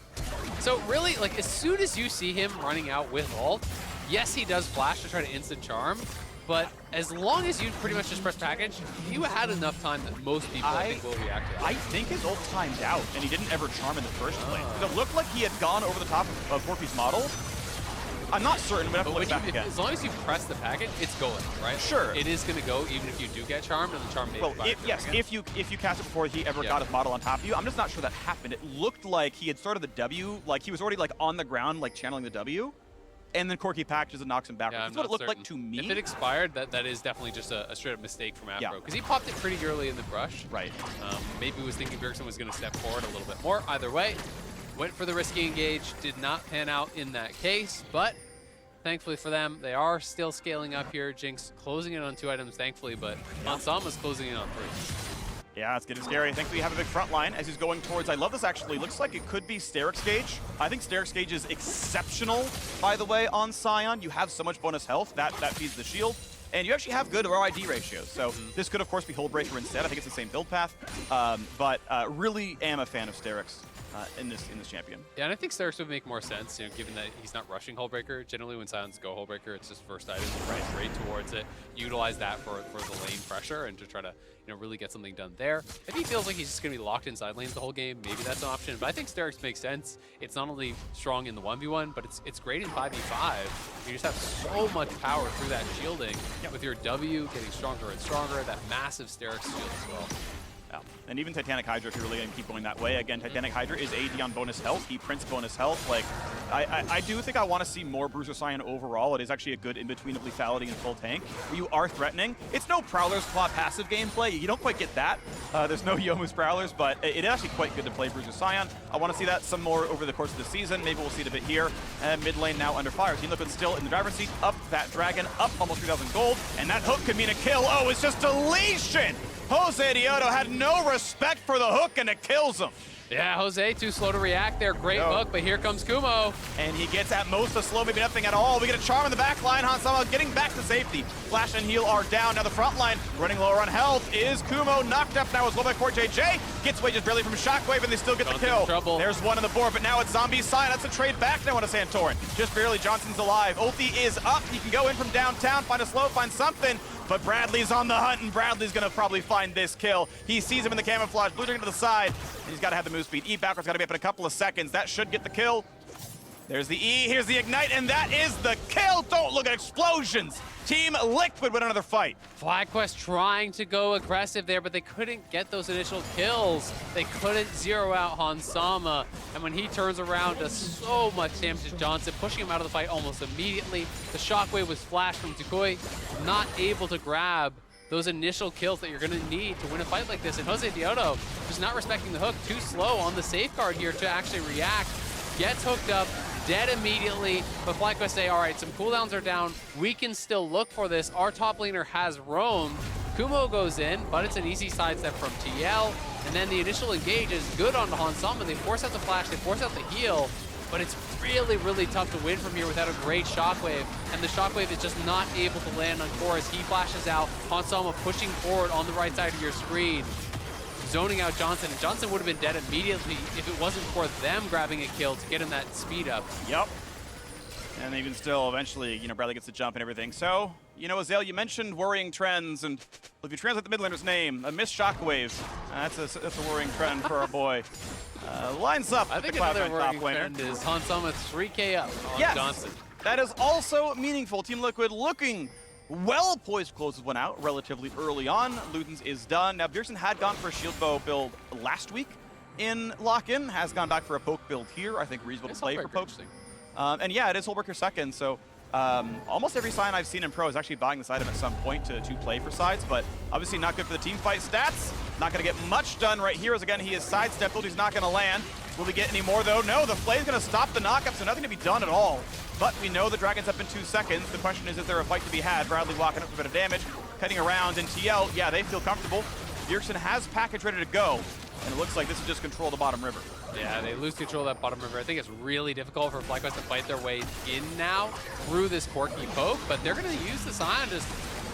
So really, like, as soon as you see him running out with ult, yes, he does flash to try to instant charm, but as long as you pretty much just press package, you had enough time that most people, I think, will react to that. I think his ult timed out, and he didn't ever charm in the first place. It looked like he had gone over the top of Corki's model. I'm not certain, we have to look back again. As long as you press the package, it's going, right? Sure. It is going to go, even if you do get charmed, and the charm may yes, if you cast it before he ever got his model on top of you. I'm just not sure that happened. It looked like he had started the W, like he was already like on the ground, like channeling the W, and then Corki packages and knocks him backwards. That's what it looked like to me. If it expired, that is definitely just a straight up mistake from Afro, because he popped it pretty early in the brush. Right. Maybe he was thinking Bjergsen was going to step forward a little bit more. Either way, went for the risky engage, did not pan out in that case, but thankfully for them, they are still scaling up here. Jinx closing in on 2 items, thankfully, but Hansama's closing in on 3. Yeah, it's getting scary. Thankfully, you have a big front line as he's going towards. I love this, actually. Looks like it could be Steric's Gauge. I think Steric's Gauge is exceptional, by the way, on Sion. You have so much bonus health. That feeds the shield. And you actually have good RID ratios. So this could, of course, be Hullbreaker instead. I think it's the same build path. But really am a fan of Steric's. In this champion. Yeah, and I think Steric's would make more sense, you know, given that he's not rushing Hullbreaker. Generally, when Sions go Hullbreaker, it's just first item, right straight towards it. Utilize that for the lane pressure and to try to, you know, really get something done there. If he feels like he's just going to be locked inside lanes the whole game, maybe that's an option. But I think Steric's makes sense. It's not only strong in the 1v1, but it's great in 5v5. You just have so much power through that shielding with your W getting stronger and stronger. That massive Steric's shield as well. Yeah. And even Titanic Hydra, if you're really going to keep going that way. Again, Titanic Hydra is AD on bonus health. He prints bonus health. Like, I do think I want to see more Bruiser Scion overall. It is actually a good in-between of lethality and full tank, where you are threatening. It's no Prowler's Claw passive gameplay. You don't quite get that. There's no Youmuu's Prowlers, but it is actually quite good to play Bruiser Scion. I want to see that some more over the course of the season. Maybe we'll see it a bit here. Mid lane now under fire. Team Liquid still in the driver's seat. Up that dragon, up almost 3,000 gold. And that hook could mean a kill. Oh, it's just deletion! Jose Diodo had no respect for the hook, and it kills him. Yeah, Jose too slow to react there. Great hook, but here comes Kumo. And he gets at most a slow, maybe nothing at all. We get a charm in the back line. Hansama getting back to safety. Flash and heal are down. Now the front line running lower on health is Kumo. Knocked up now as well by QuartJJ. Gets away just barely from Shockwave, and they still get the kill. Trouble. There's one on the board, but now it's Zombie Sign. That's a trade back now on a Santorin. Just barely, Johnson's alive. Ulti is up. He can go in from downtown, find a slow, find something. But Bradley's on the hunt, and Bradley's gonna probably find this kill. He sees him in the camouflage, blue to the side, and he's gotta have the move speed. E backwards gotta be up in a couple of seconds. That should get the kill. There's the E, here's the ignite, and that is the kill. Don't look at explosions. Team Liquid win another fight. FlyQuest trying to go aggressive there, but they couldn't get those initial kills. They couldn't zero out Hansama, and when he turns around, does so much damage to Johnson, pushing him out of the fight almost immediately. The shockwave was flashed from Tukoi, not able to grab those initial kills that you're going to need to win a fight like this. And Jose Diodo just not respecting the hook, too slow on the safeguard here to actually react. Gets hooked up, dead immediately, but FlyQuest say, all right, some cooldowns are down. We can still look for this. Our top laner has roamed. Kumo goes in, but it's an easy sidestep from TL. And then the initial engage is good on Hansama. They force out the flash, they force out the heal, but it's really, really tough to win from here without a great shockwave. And the shockwave is just not able to land on core as he flashes out. Hansama pushing forward on the right side of your screen, zoning out Johnson, and Johnson would have been dead immediately if it wasn't for them grabbing a kill to get him that speed up. Yep. And even still, eventually, Bradley gets the jump and everything. So, Azale, you mentioned worrying trends, and if you translate the mid laner's name, a missed shockwave, that's a worrying trend for our boy. Lines up. I think another worrying trend is Hansama 3K up on Johnson. That is also meaningful. Team Liquid looking well poised to close this one out relatively early on. Ludens is done. Now, Bjergsen had gone for a shield bow build last week in lock-in, has gone back for a poke build here. I think reasonable to play for pokes. And yeah, it is Hullbreaker second, so almost every sign I've seen in pro is actually buying this item at some point to play for sides, but obviously not good for the team fight stats. Not going to get much done right here, as again, he is sidestepped. He's not going to land. Will we get any more, though? No, the play is going to stop the knockup, so nothing to be done at all. But we know the Dragon's up in 2 seconds. The question is there a fight to be had? Bradley walking up for a bit of damage, heading around, and TL, yeah, they feel comfortable. Bjergsen has package ready to go, and it looks like this is just control the bottom river. Yeah, they lose control of that bottom river. I think it's really difficult for FlyQuest to fight their way in now through this quirky poke, but they're going to use the Scion to just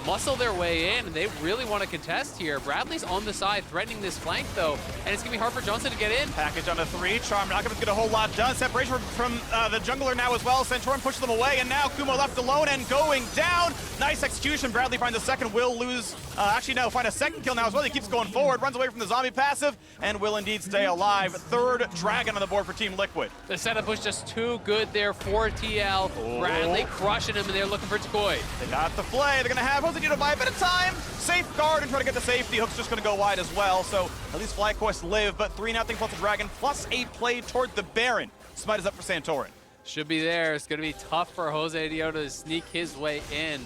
muscle their way in, and they really want to contest here. Bradley's on the side, threatening this flank, though, and it's going to be hard for Johnson to get in. Package on a 3. Charm not going to get a whole lot done. Separation from the jungler now as well. Santorin pushes them away, and now Kumo left alone and going down. Nice execution. Bradley finds a second. Will lose. Actually, no, find a second kill now as well. He keeps going forward, runs away from the zombie passive, and will indeed stay alive. Third dragon on the board for Team Liquid. The setup was just too good there for TL. Bradley crushing him, and they're looking for Tukoi. They got the play. They're going to have Jose Diodo buy a bit of time. Safeguard and try to get the safety. Hook's just going to go wide as well, so at least FlyQuest live, but 3-0 plus a dragon, plus a play toward the Baron. Smite is up for Santorin. Should be there. It's going to be tough for Jose Diodo to sneak his way in.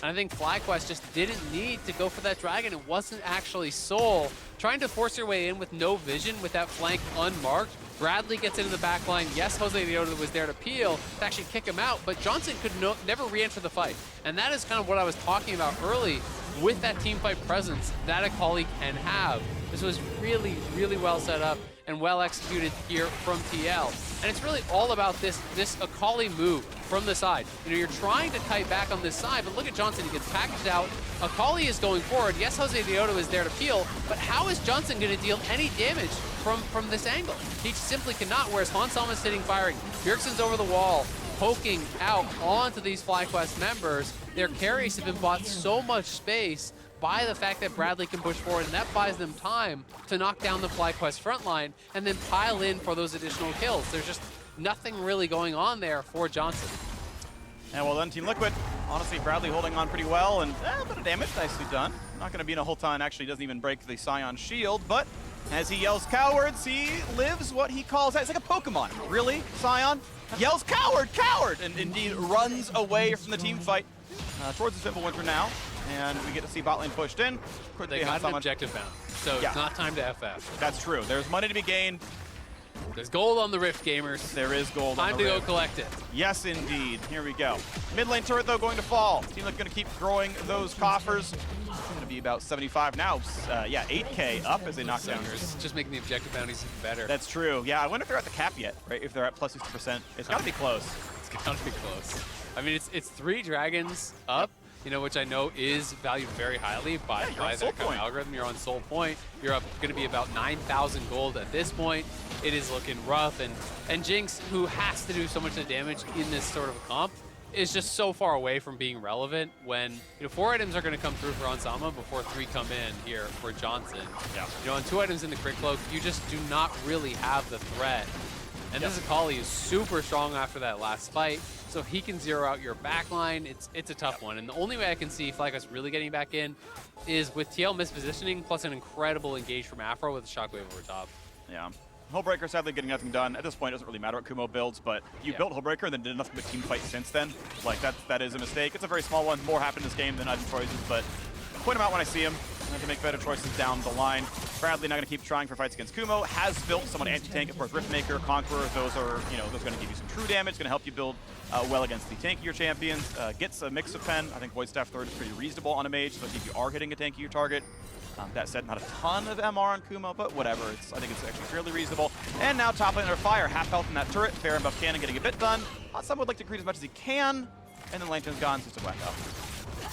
And I think FlyQuest just didn't need to go for that dragon. It wasn't actually Soul. Trying to force your way in with no vision, with that flank unmarked. Bradley gets into the back line. Yes, Jose Diodo was there to peel, to actually kick him out, but Johnson could never re-enter the fight. And that is kind of what I was talking about early with that team fight presence that Akali can have. This was really, really well set up and well executed here from TL. And it's really all about this Akali move from the side. You're trying to kite back on this side, but look at Johnson. He gets packaged out. Akali is going forward. Yes, Jose Diodo is there to peel, but how is Johnson going to deal any damage from this angle? He simply cannot, whereas Hansama is sitting firing. Bjergsen's over the wall, poking out onto these FlyQuest members. Their carries have been bought so much space by the fact that Bradley can push forward, and that buys them time to knock down the FlyQuest front line and then pile in for those additional kills. There's just nothing really going on there for Johnson. And well done, Team Liquid. Honestly, Bradley holding on pretty well, and a bit of damage, nicely done. Not going to be in a whole ton. Actually, doesn't even break the Scion shield, but as he yells cowards, he lives what he calls, it's like a Pokemon. Really, Scion? Yells coward, coward, and indeed runs away from the team fight towards the Simple Winter now. And we get to see bot lane pushed in. They got an objective bound, so Yeah. it's not time to FF. That's true. There's money to be gained. There's gold on the Rift, gamers. There is gold on Time the to go Rift. collect it. Yes, indeed. Here we go. Mid lane turret, though, going to fall. Team Liquid going to keep growing those coffers. It's going to be about 75 now. Yeah, 8K up as they knock down. It's just making the objective bounties even better. That's true. Yeah, I wonder if they're at the cap yet, right? If they're at plus 60%. It's got to be close. It's got to be close. I mean, it's 3 dragons up, you know, which I know is valued very highly by you're on that Soul kind of Point. algorithm. You're on Soul Point. You're up going to be about 9,000 gold at this point. It is looking rough, and Jinx, who has to do so much of the damage in this sort of a comp, is just so far away from being relevant when, you know, 4 items are going to come through for Ansama before 3 come in here for Johnson. Yeah. You know, and 2 items in the Crit Cloak, you just do not really have the threat. And this Akali is super strong after that last fight, so he can zero out your backline. It's a tough one, and the only way I can see FlyQuest really getting back in is with TL mispositioning plus an incredible engage from Afro with a Shockwave over top. Yeah. Hullbreaker sadly getting nothing done. At this point, it doesn't really matter what Kumo builds, but you built Hullbreaker and then did nothing but team fight since then. Like, that is a mistake. It's a very small one. More happened in this game than item choices, but I'll point him out when I see him. I have to make better choices down the line. Bradley not going to keep trying for fights against Kumo. Has built someone anti-tank, of course, Riftmaker, Conqueror. Those are, you know, those are going to give you some true damage, going to help you build well against the tankier champions. Gets a mix of pen. I think Void Staff Third is pretty reasonable on a mage, so if you are hitting a tankier target. That said, not a ton of MR on Kumo, but whatever. I think it's actually fairly reasonable. And now top lane under fire, half health in that turret. Fair and buff cannon getting a bit done. Some would like to greet as much as he can. And then Langton's gone, so it's a whack out.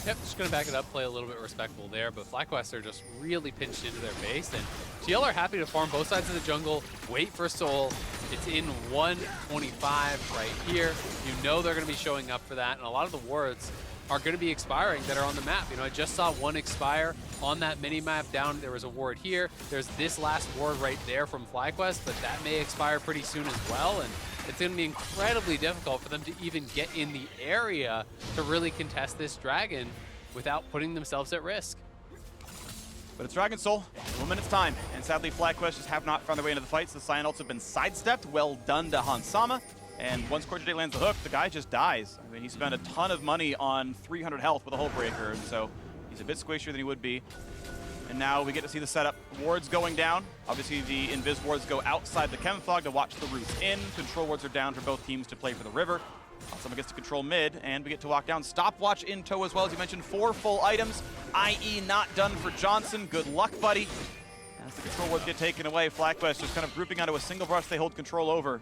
Yep, just going to back it up, play a little bit respectful there, but FlyQuest are just really pinched into their base, and TL are happy to farm both sides of the jungle, wait for Soul. It's in 125 right here. You know they're going to be showing up for that, and a lot of the wards are going to be expiring that are on the map. You know, I just saw one expire on that mini-map down. There was a ward here. There's this last ward right there from FlyQuest, but that may expire pretty soon as well, and it's going to be incredibly difficult for them to even get in the area to really contest this dragon without putting themselves at risk. But it's Dragon Soul, 1 minute's time, and sadly FlyQuest just have not found their way into the fights. The Scion ults have been sidestepped. Well done to Hansama. And once Quarterfinals lands the hook, the guy just dies. I mean, he spent a ton of money on 300 health with a Hullbreaker, and so he's a bit squishier than he would be. And now we get to see the setup. Wards going down. Obviously, the Invis wards go outside the Chem Fog to watch the roots in. Control wards are down for both teams to play for the river. Someone gets to control mid, and we get to walk down. Stopwatch in tow as well, as you mentioned. 4 full items, i.e. not done for Johnson. Good luck, buddy. As the control wards get taken away, FlyQuest just kind of grouping onto a single brush they hold control over.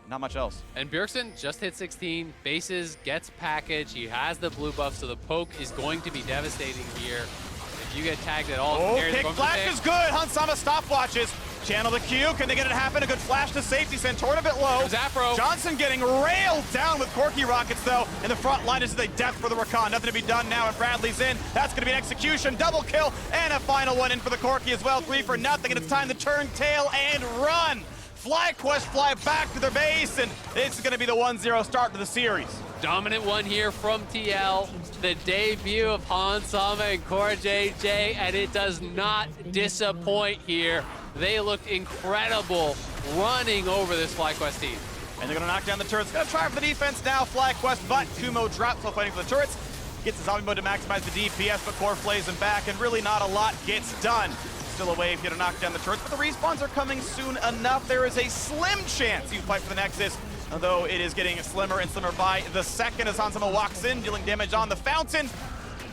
Not much else. And Bjergsen just hit 16, bases, gets package, he has the blue buff, so the poke is going to be devastating here. If you get tagged at all, Oh, kick flash is good. Hansama stopwatches. Channel the Q. Can they get it to happen? A good flash to safety. Santorin a bit low. There's Afro. Johnson getting railed down with Corky Rockets, though. In the front line, this is a death for the Rakan. Nothing to be done now, and Bradley's in. That's going to be an execution. Double kill, and a final one in for the Corky as well. 3 for nothing, and it's time to turn tail and run. FlyQuest fly back to their base, and it's going to be the 1-0 start to the series. Dominant one here from TL. The debut of Hansama and Core JJ, and it does not disappoint here. They looked incredible running over this FlyQuest team. And they're going to knock down the turrets. Going to try for the defense now, FlyQuest, but Kumo drops while fighting for the turrets. Gets the zombie mode to maximize the DPS, but Core flays him back, and really not a lot gets done. Still a wave here to knock down the turrets, but the respawns are coming soon enough. There is a slim chance you fight for the Nexus, although it is getting slimmer and slimmer by the second as Hansama walks in, dealing damage on the fountain.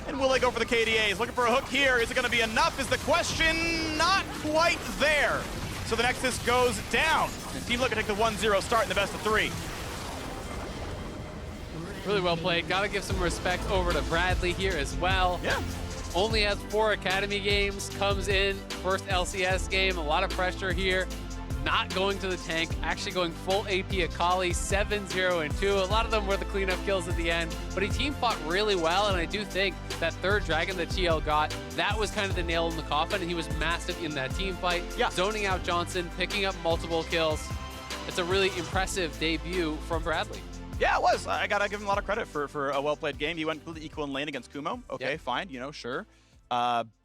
And will they go for the KDAs? Looking for a hook here. Is it going to be enough is the question. Not quite there. So the Nexus goes down. And Team Liquid take the 1-0 start in the best of 3. Really well played. Got to give some respect over to Bradley here as well. Yeah. Only has 4 Academy games, comes in, first LCS game, a lot of pressure here. Not going to the tank, actually going full AP Akali, 7-0 and 2. A lot of them were the cleanup kills at the end, but he team fought really well, and I do think that third dragon that TL got, that was kind of the nail in the coffin, and he was massive in that team fight, zoning out Johnson, picking up multiple kills. It's a really impressive debut from Bradley. Yeah, it was. I gotta give him a lot of credit for a well-played game. He went completely equal in lane against Kumo. Okay, fine, sure.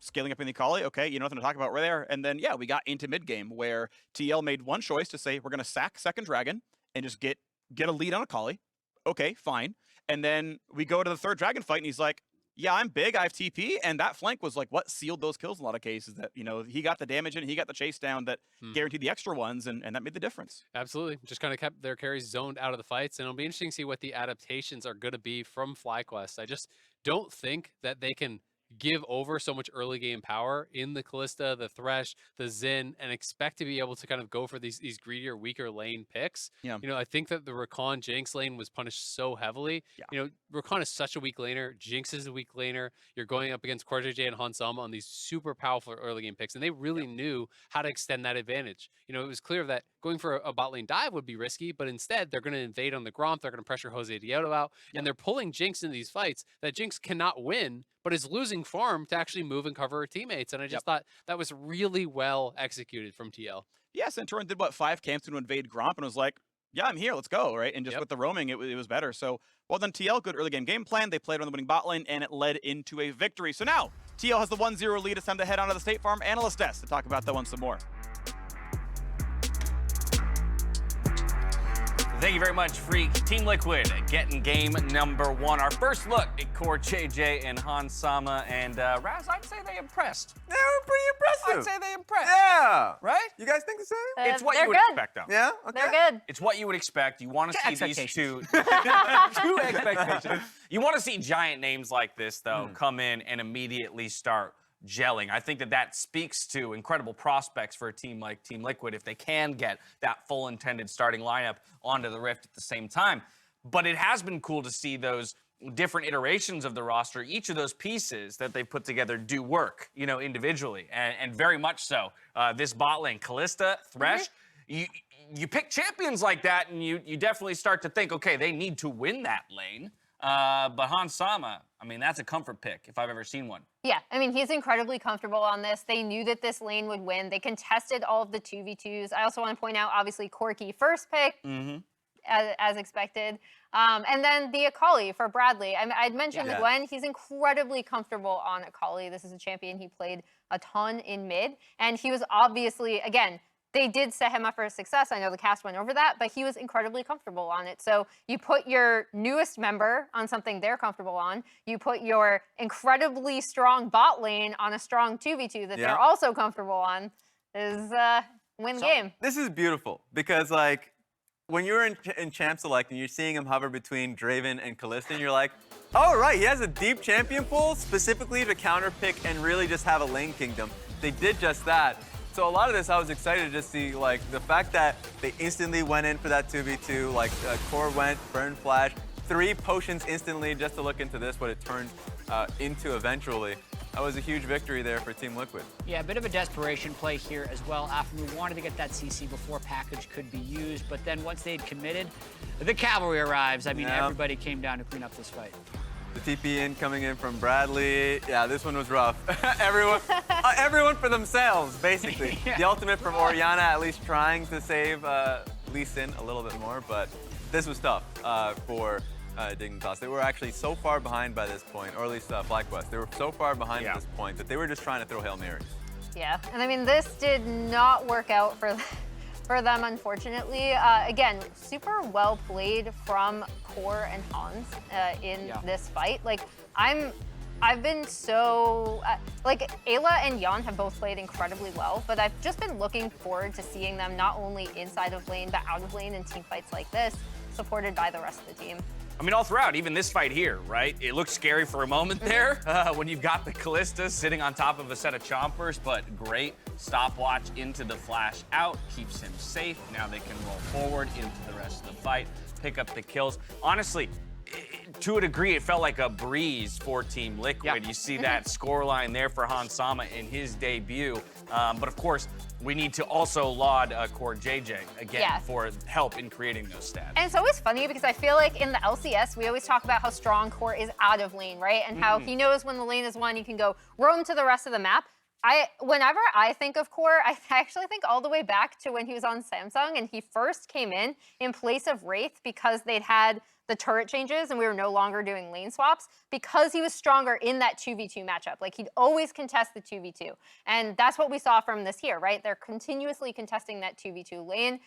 Scaling up in the Akali, okay, nothing to talk about right there. And then, yeah, we got into mid-game where TL made one choice to say, we're gonna sack second dragon and just get a lead on Akali. Okay, fine. And then we go to the third dragon fight and he's like, yeah, I'm big, I have TP, and that flank was like what sealed those kills in a lot of cases. That he got the damage in, he got the chase down that guaranteed the extra ones, and that made the difference. Absolutely, just kind of kept their carries zoned out of the fights, and it'll be interesting to see what the adaptations are going to be from FlyQuest. I just don't think that they can give over so much early game power in the Kalista, the Thresh, the Xin, and expect to be able to kind of go for these greedier, weaker lane picks. Yeah. I think that the Rakan Jinx lane was punished so heavily. Yeah. Rakan is such a weak laner. Jinx is a weak laner. You're going up against QuarterJJ and Hansama on these super powerful early game picks, and they really knew how to extend that advantage. It was clear that going for a bot lane dive would be risky, but instead they're going to invade on the Gromp. They're going to pressure Jose Dioto out, and they're pulling Jinx in these fights that Jinx cannot win, but is losing farm to actually move and cover her teammates. And I just thought that was really well executed from TL. Yeah, Centurion did 5 camps to invade Gromp and was like, yeah, I'm here, let's go, right? And just with the roaming, it was better. So, well done TL, good early game plan. They played on the winning bot lane, and it led into a victory. So now, TL has the 1-0 lead. It's time to head on to the State Farm Analyst Desk to talk about that one some more. Thank you very much, Freak. Team Liquid getting game number 1. Our first look at QuarterJJ and Hansama. And Raz, I'd say they impressed. They were pretty impressive. I'd say they impressed. Yeah. Right? You guys think the same? It's what they're you would good. expect, though. Yeah? Okay. They're good. It's what you would expect. You want to see these Expectations. two expectations. You want to see giant names like this, though, come in and immediately start gelling. I think that speaks to incredible prospects for a team like Team Liquid if they can get that full intended starting lineup onto the Rift at the same time. But it has been cool to see those different iterations of the roster, each of those pieces that they've put together do work, individually, and very much so. This bot lane, Kalista, Thresh, you pick champions like that, and you definitely start to think, okay, they need to win that lane. But Hansama, that's a comfort pick if I've ever seen one. Yeah, he's incredibly comfortable on this. They knew that this lane would win. They contested all of the 2v2s. I also want to point out, obviously, Corki first pick, as expected. And then the Akali for Bradley. I'd mentioned Gwen. He's incredibly comfortable on Akali. This is a champion he played a ton in mid. And he was obviously, again, they did set him up for success. I know the cast went over that, but he was incredibly comfortable on it. So you put your newest member on something they're comfortable on. You put your incredibly strong bot lane on a strong 2v2 that they're also comfortable on. Is win the game. This is beautiful because, when you're in Champ Select and you're seeing him hover between Draven and Kalista, and you're like, oh, right, he has a deep champion pool specifically to counterpick and really just have a lane kingdom. They did just that. So a lot of this, I was excited to see, the fact that they instantly went in for that 2v2, Core went, burn flash, 3 potions instantly just to look into this, what it turned into eventually. That was a huge victory there for Team Liquid. Yeah, a bit of a desperation play here as well. Aphromoo wanted to get that CC before package could be used, but then once they'd committed, the cavalry arrives. Everybody came down to clean up this fight. The TP in coming in from Bradley. Yeah, this one was rough. Everyone for themselves, basically. The ultimate from Orianna, at least trying to save Lee Sin a little bit more, but this was tough for Dignitas. They were actually so far behind by this point, or at least FlyQuest. They were so far behind at this point that they were just trying to throw Hail Marys. Yeah, and this did not work out for them, unfortunately. Again, super well played from Core and Hans in this fight. I've been so, Ayla and Jan have both played incredibly well, but I've just been looking forward to seeing them not only inside of lane, but out of lane in team fights like this, supported by the rest of the team. All throughout, even this fight here, right? It looked scary for a moment there when you've got the Kalista sitting on top of a set of chompers, but great stopwatch into the flash out, keeps him safe. Now they can roll forward into the rest of the fight, pick up the kills. Honestly, to a degree, it felt like a breeze for Team Liquid. You see that scoreline there for Hansama in his debut. But of course, we need to also laud QuarterJJ again for help in creating those stats. And it's always funny because I feel like in the LCS, we always talk about how strong Core is out of lane, right? And how he knows when the lane is won, he can go roam to the rest of the map. Whenever I think of Core, I actually think all the way back to when he was on Samsung and he first came in place of Wraith because they'd had the turret changes and we were no longer doing lane swaps because he was stronger in that 2v2 matchup. Like, he'd always contest the 2v2. And that's what we saw from this here, right? They're continuously contesting that 2v2 lane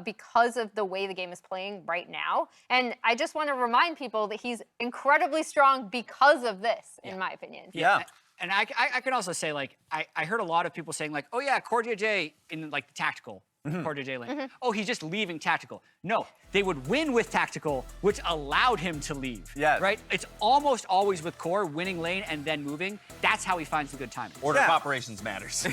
because of the way the game is playing right now. And I just want to remind people that he's incredibly strong because of this, in my opinion. Yeah. And I can also say, like, I heard a lot of people saying, like, oh yeah, CoreJJ in like the tactical, CoreJJ lane. Oh, he's just leaving tactical. No, they would win with tactical, which allowed him to leave. Yes. Right? It's almost always with Core, winning lane and then moving. That's how he finds the good timing. Order of operations matters.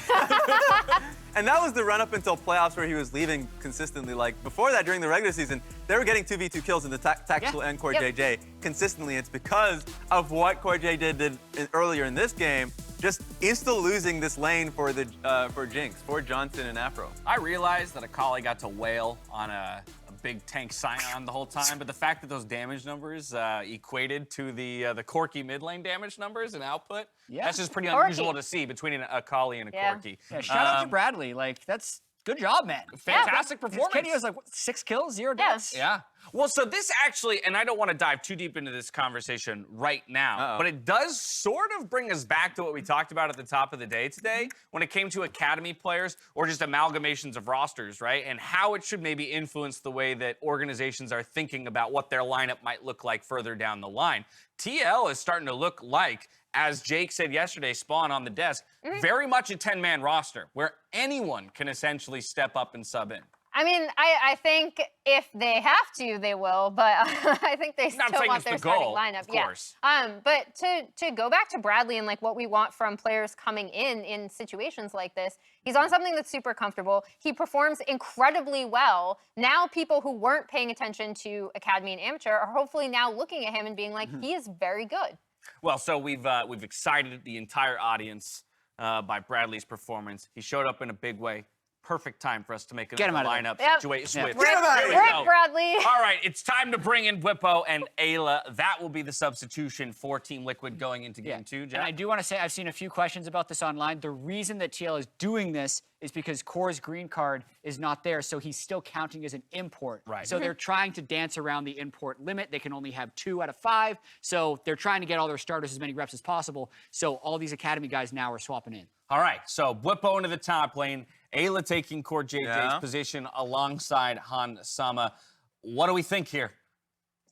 And that was the run-up until playoffs where he was leaving consistently. Like, before that, during the regular season, they were getting 2v2 kills in the tactical and CoreJJ consistently. It's because of what CoreJJ did earlier in this game, just insta-losing this lane for Jinx, for Johnson and Afro. I realized that Akali got to wail on a big tank Scion the whole time, but the fact that those damage numbers equated to the Corki mid lane damage numbers and output, that's just pretty unusual to see between an Akali and a Corki. Yeah, shout out to Bradley. Like, that's good job, man. Fantastic performance. Kenny was like, what, 6 kills, 0 deaths? Yeah. Well, so this actually, and I don't want to dive too deep into this conversation right now, but it does sort of bring us back to what we talked about at the top of the day today when it came to academy players or just amalgamations of rosters, right? And how it should maybe influence the way that organizations are thinking about what their lineup might look like further down the line. TL is starting to look like, as Jake said yesterday, Spawn on the desk, very much a 10-man roster where anyone can essentially step up and sub in. I mean, I think if they have to, they will, but I think they still want their starting lineup. Of course. But to go back to Bradley and like what we want from players coming in situations like this, he's on something that's super comfortable. He performs incredibly well. Now people who weren't paying attention to Academy and Amateur are hopefully now looking at him and being like, he is very good. Well, so we've excited the entire audience by Bradley's performance. He showed up in a big way. Perfect time for us to make a lineup situation. Rip Bradley. All right, it's time to bring in Bwipo and Ayla. That will be the substitution for Team Liquid going into Game 2, Jack. And I do want to say, I've seen a few questions about this online. The reason that TL is doing this is because Core's green card is not there, so he's still counting as an import. Right. So they're trying to dance around the import limit. They can only have 2 out of 5, so they're trying to get all their starters as many reps as possible. So all these academy guys now are swapping in. All right, so Bwipo into the top lane. Ayla taking CoreJJ's position alongside Han Sama. What do we think here?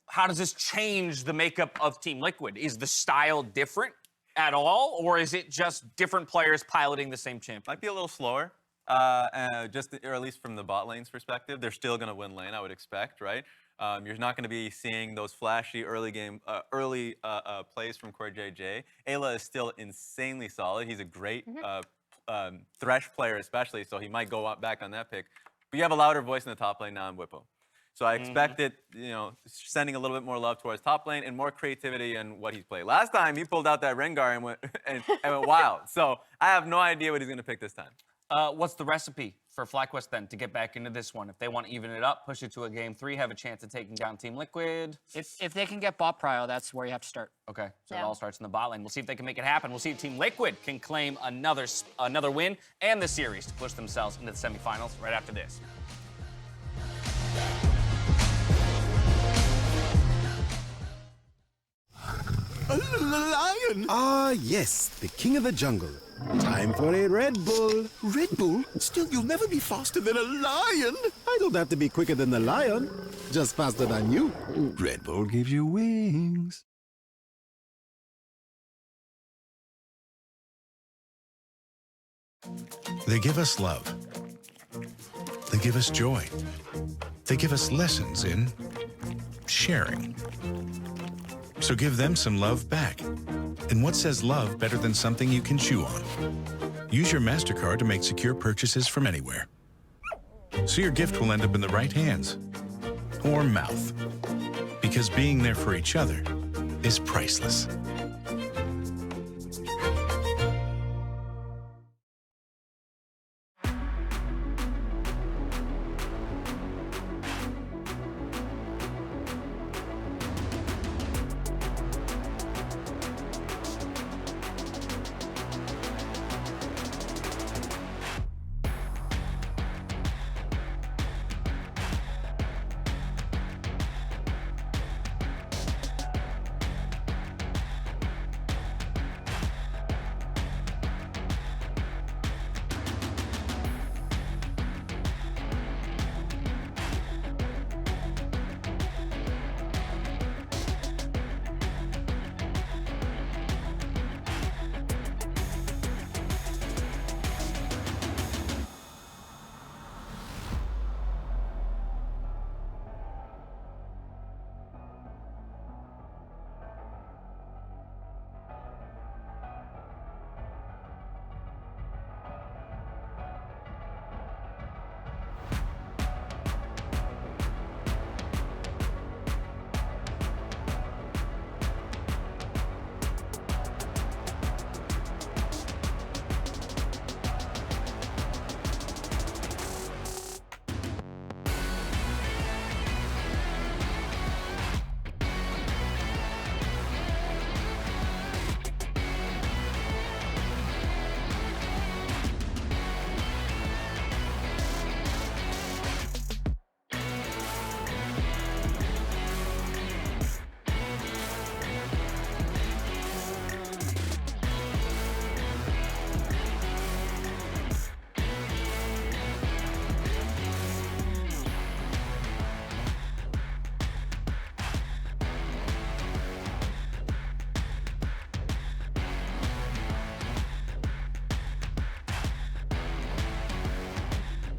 How does this change the makeup of Team Liquid? Is the style different at all, or is it just different players piloting the same champion? Might be a little slower, or at least from the bot lane's perspective. They're still going to win lane, I would expect, right? You're not going to be seeing those flashy early plays from CoreJJ. Ayla is still insanely solid. He's a great Thresh player especially, so he might go back on that pick. But you have a louder voice in the top lane now in Bwipo. So I expect it, sending a little bit more love towards top lane and more creativity in what he's played. Last time, he pulled out that Rengar and went wild. So I have no idea what he's going to pick this time. What's the recipe for FlyQuest then to get back into this one? If they want to even it up, push it to a Game 3, have a chance of taking down Team Liquid? If they can get bot prio, that's where you have to start. Okay, so it all starts in the bot lane. We'll see if they can make it happen. We'll see if Team Liquid can claim another win and the series to push themselves into the semifinals right after this. A lion! Ah, yes, the king of the jungle. Time for a Red Bull. Red Bull? Still, you'll never be faster than a lion! I don't have to be quicker than the lion, just faster than you. Red Bull gives you wings. They give us love. They give us joy. They give us lessons in sharing. So give them some love back. And what says love better than something you can chew on? Use your MasterCard to make secure purchases from anywhere. So your gift will end up in the right hands or mouth. Because being there for each other is priceless.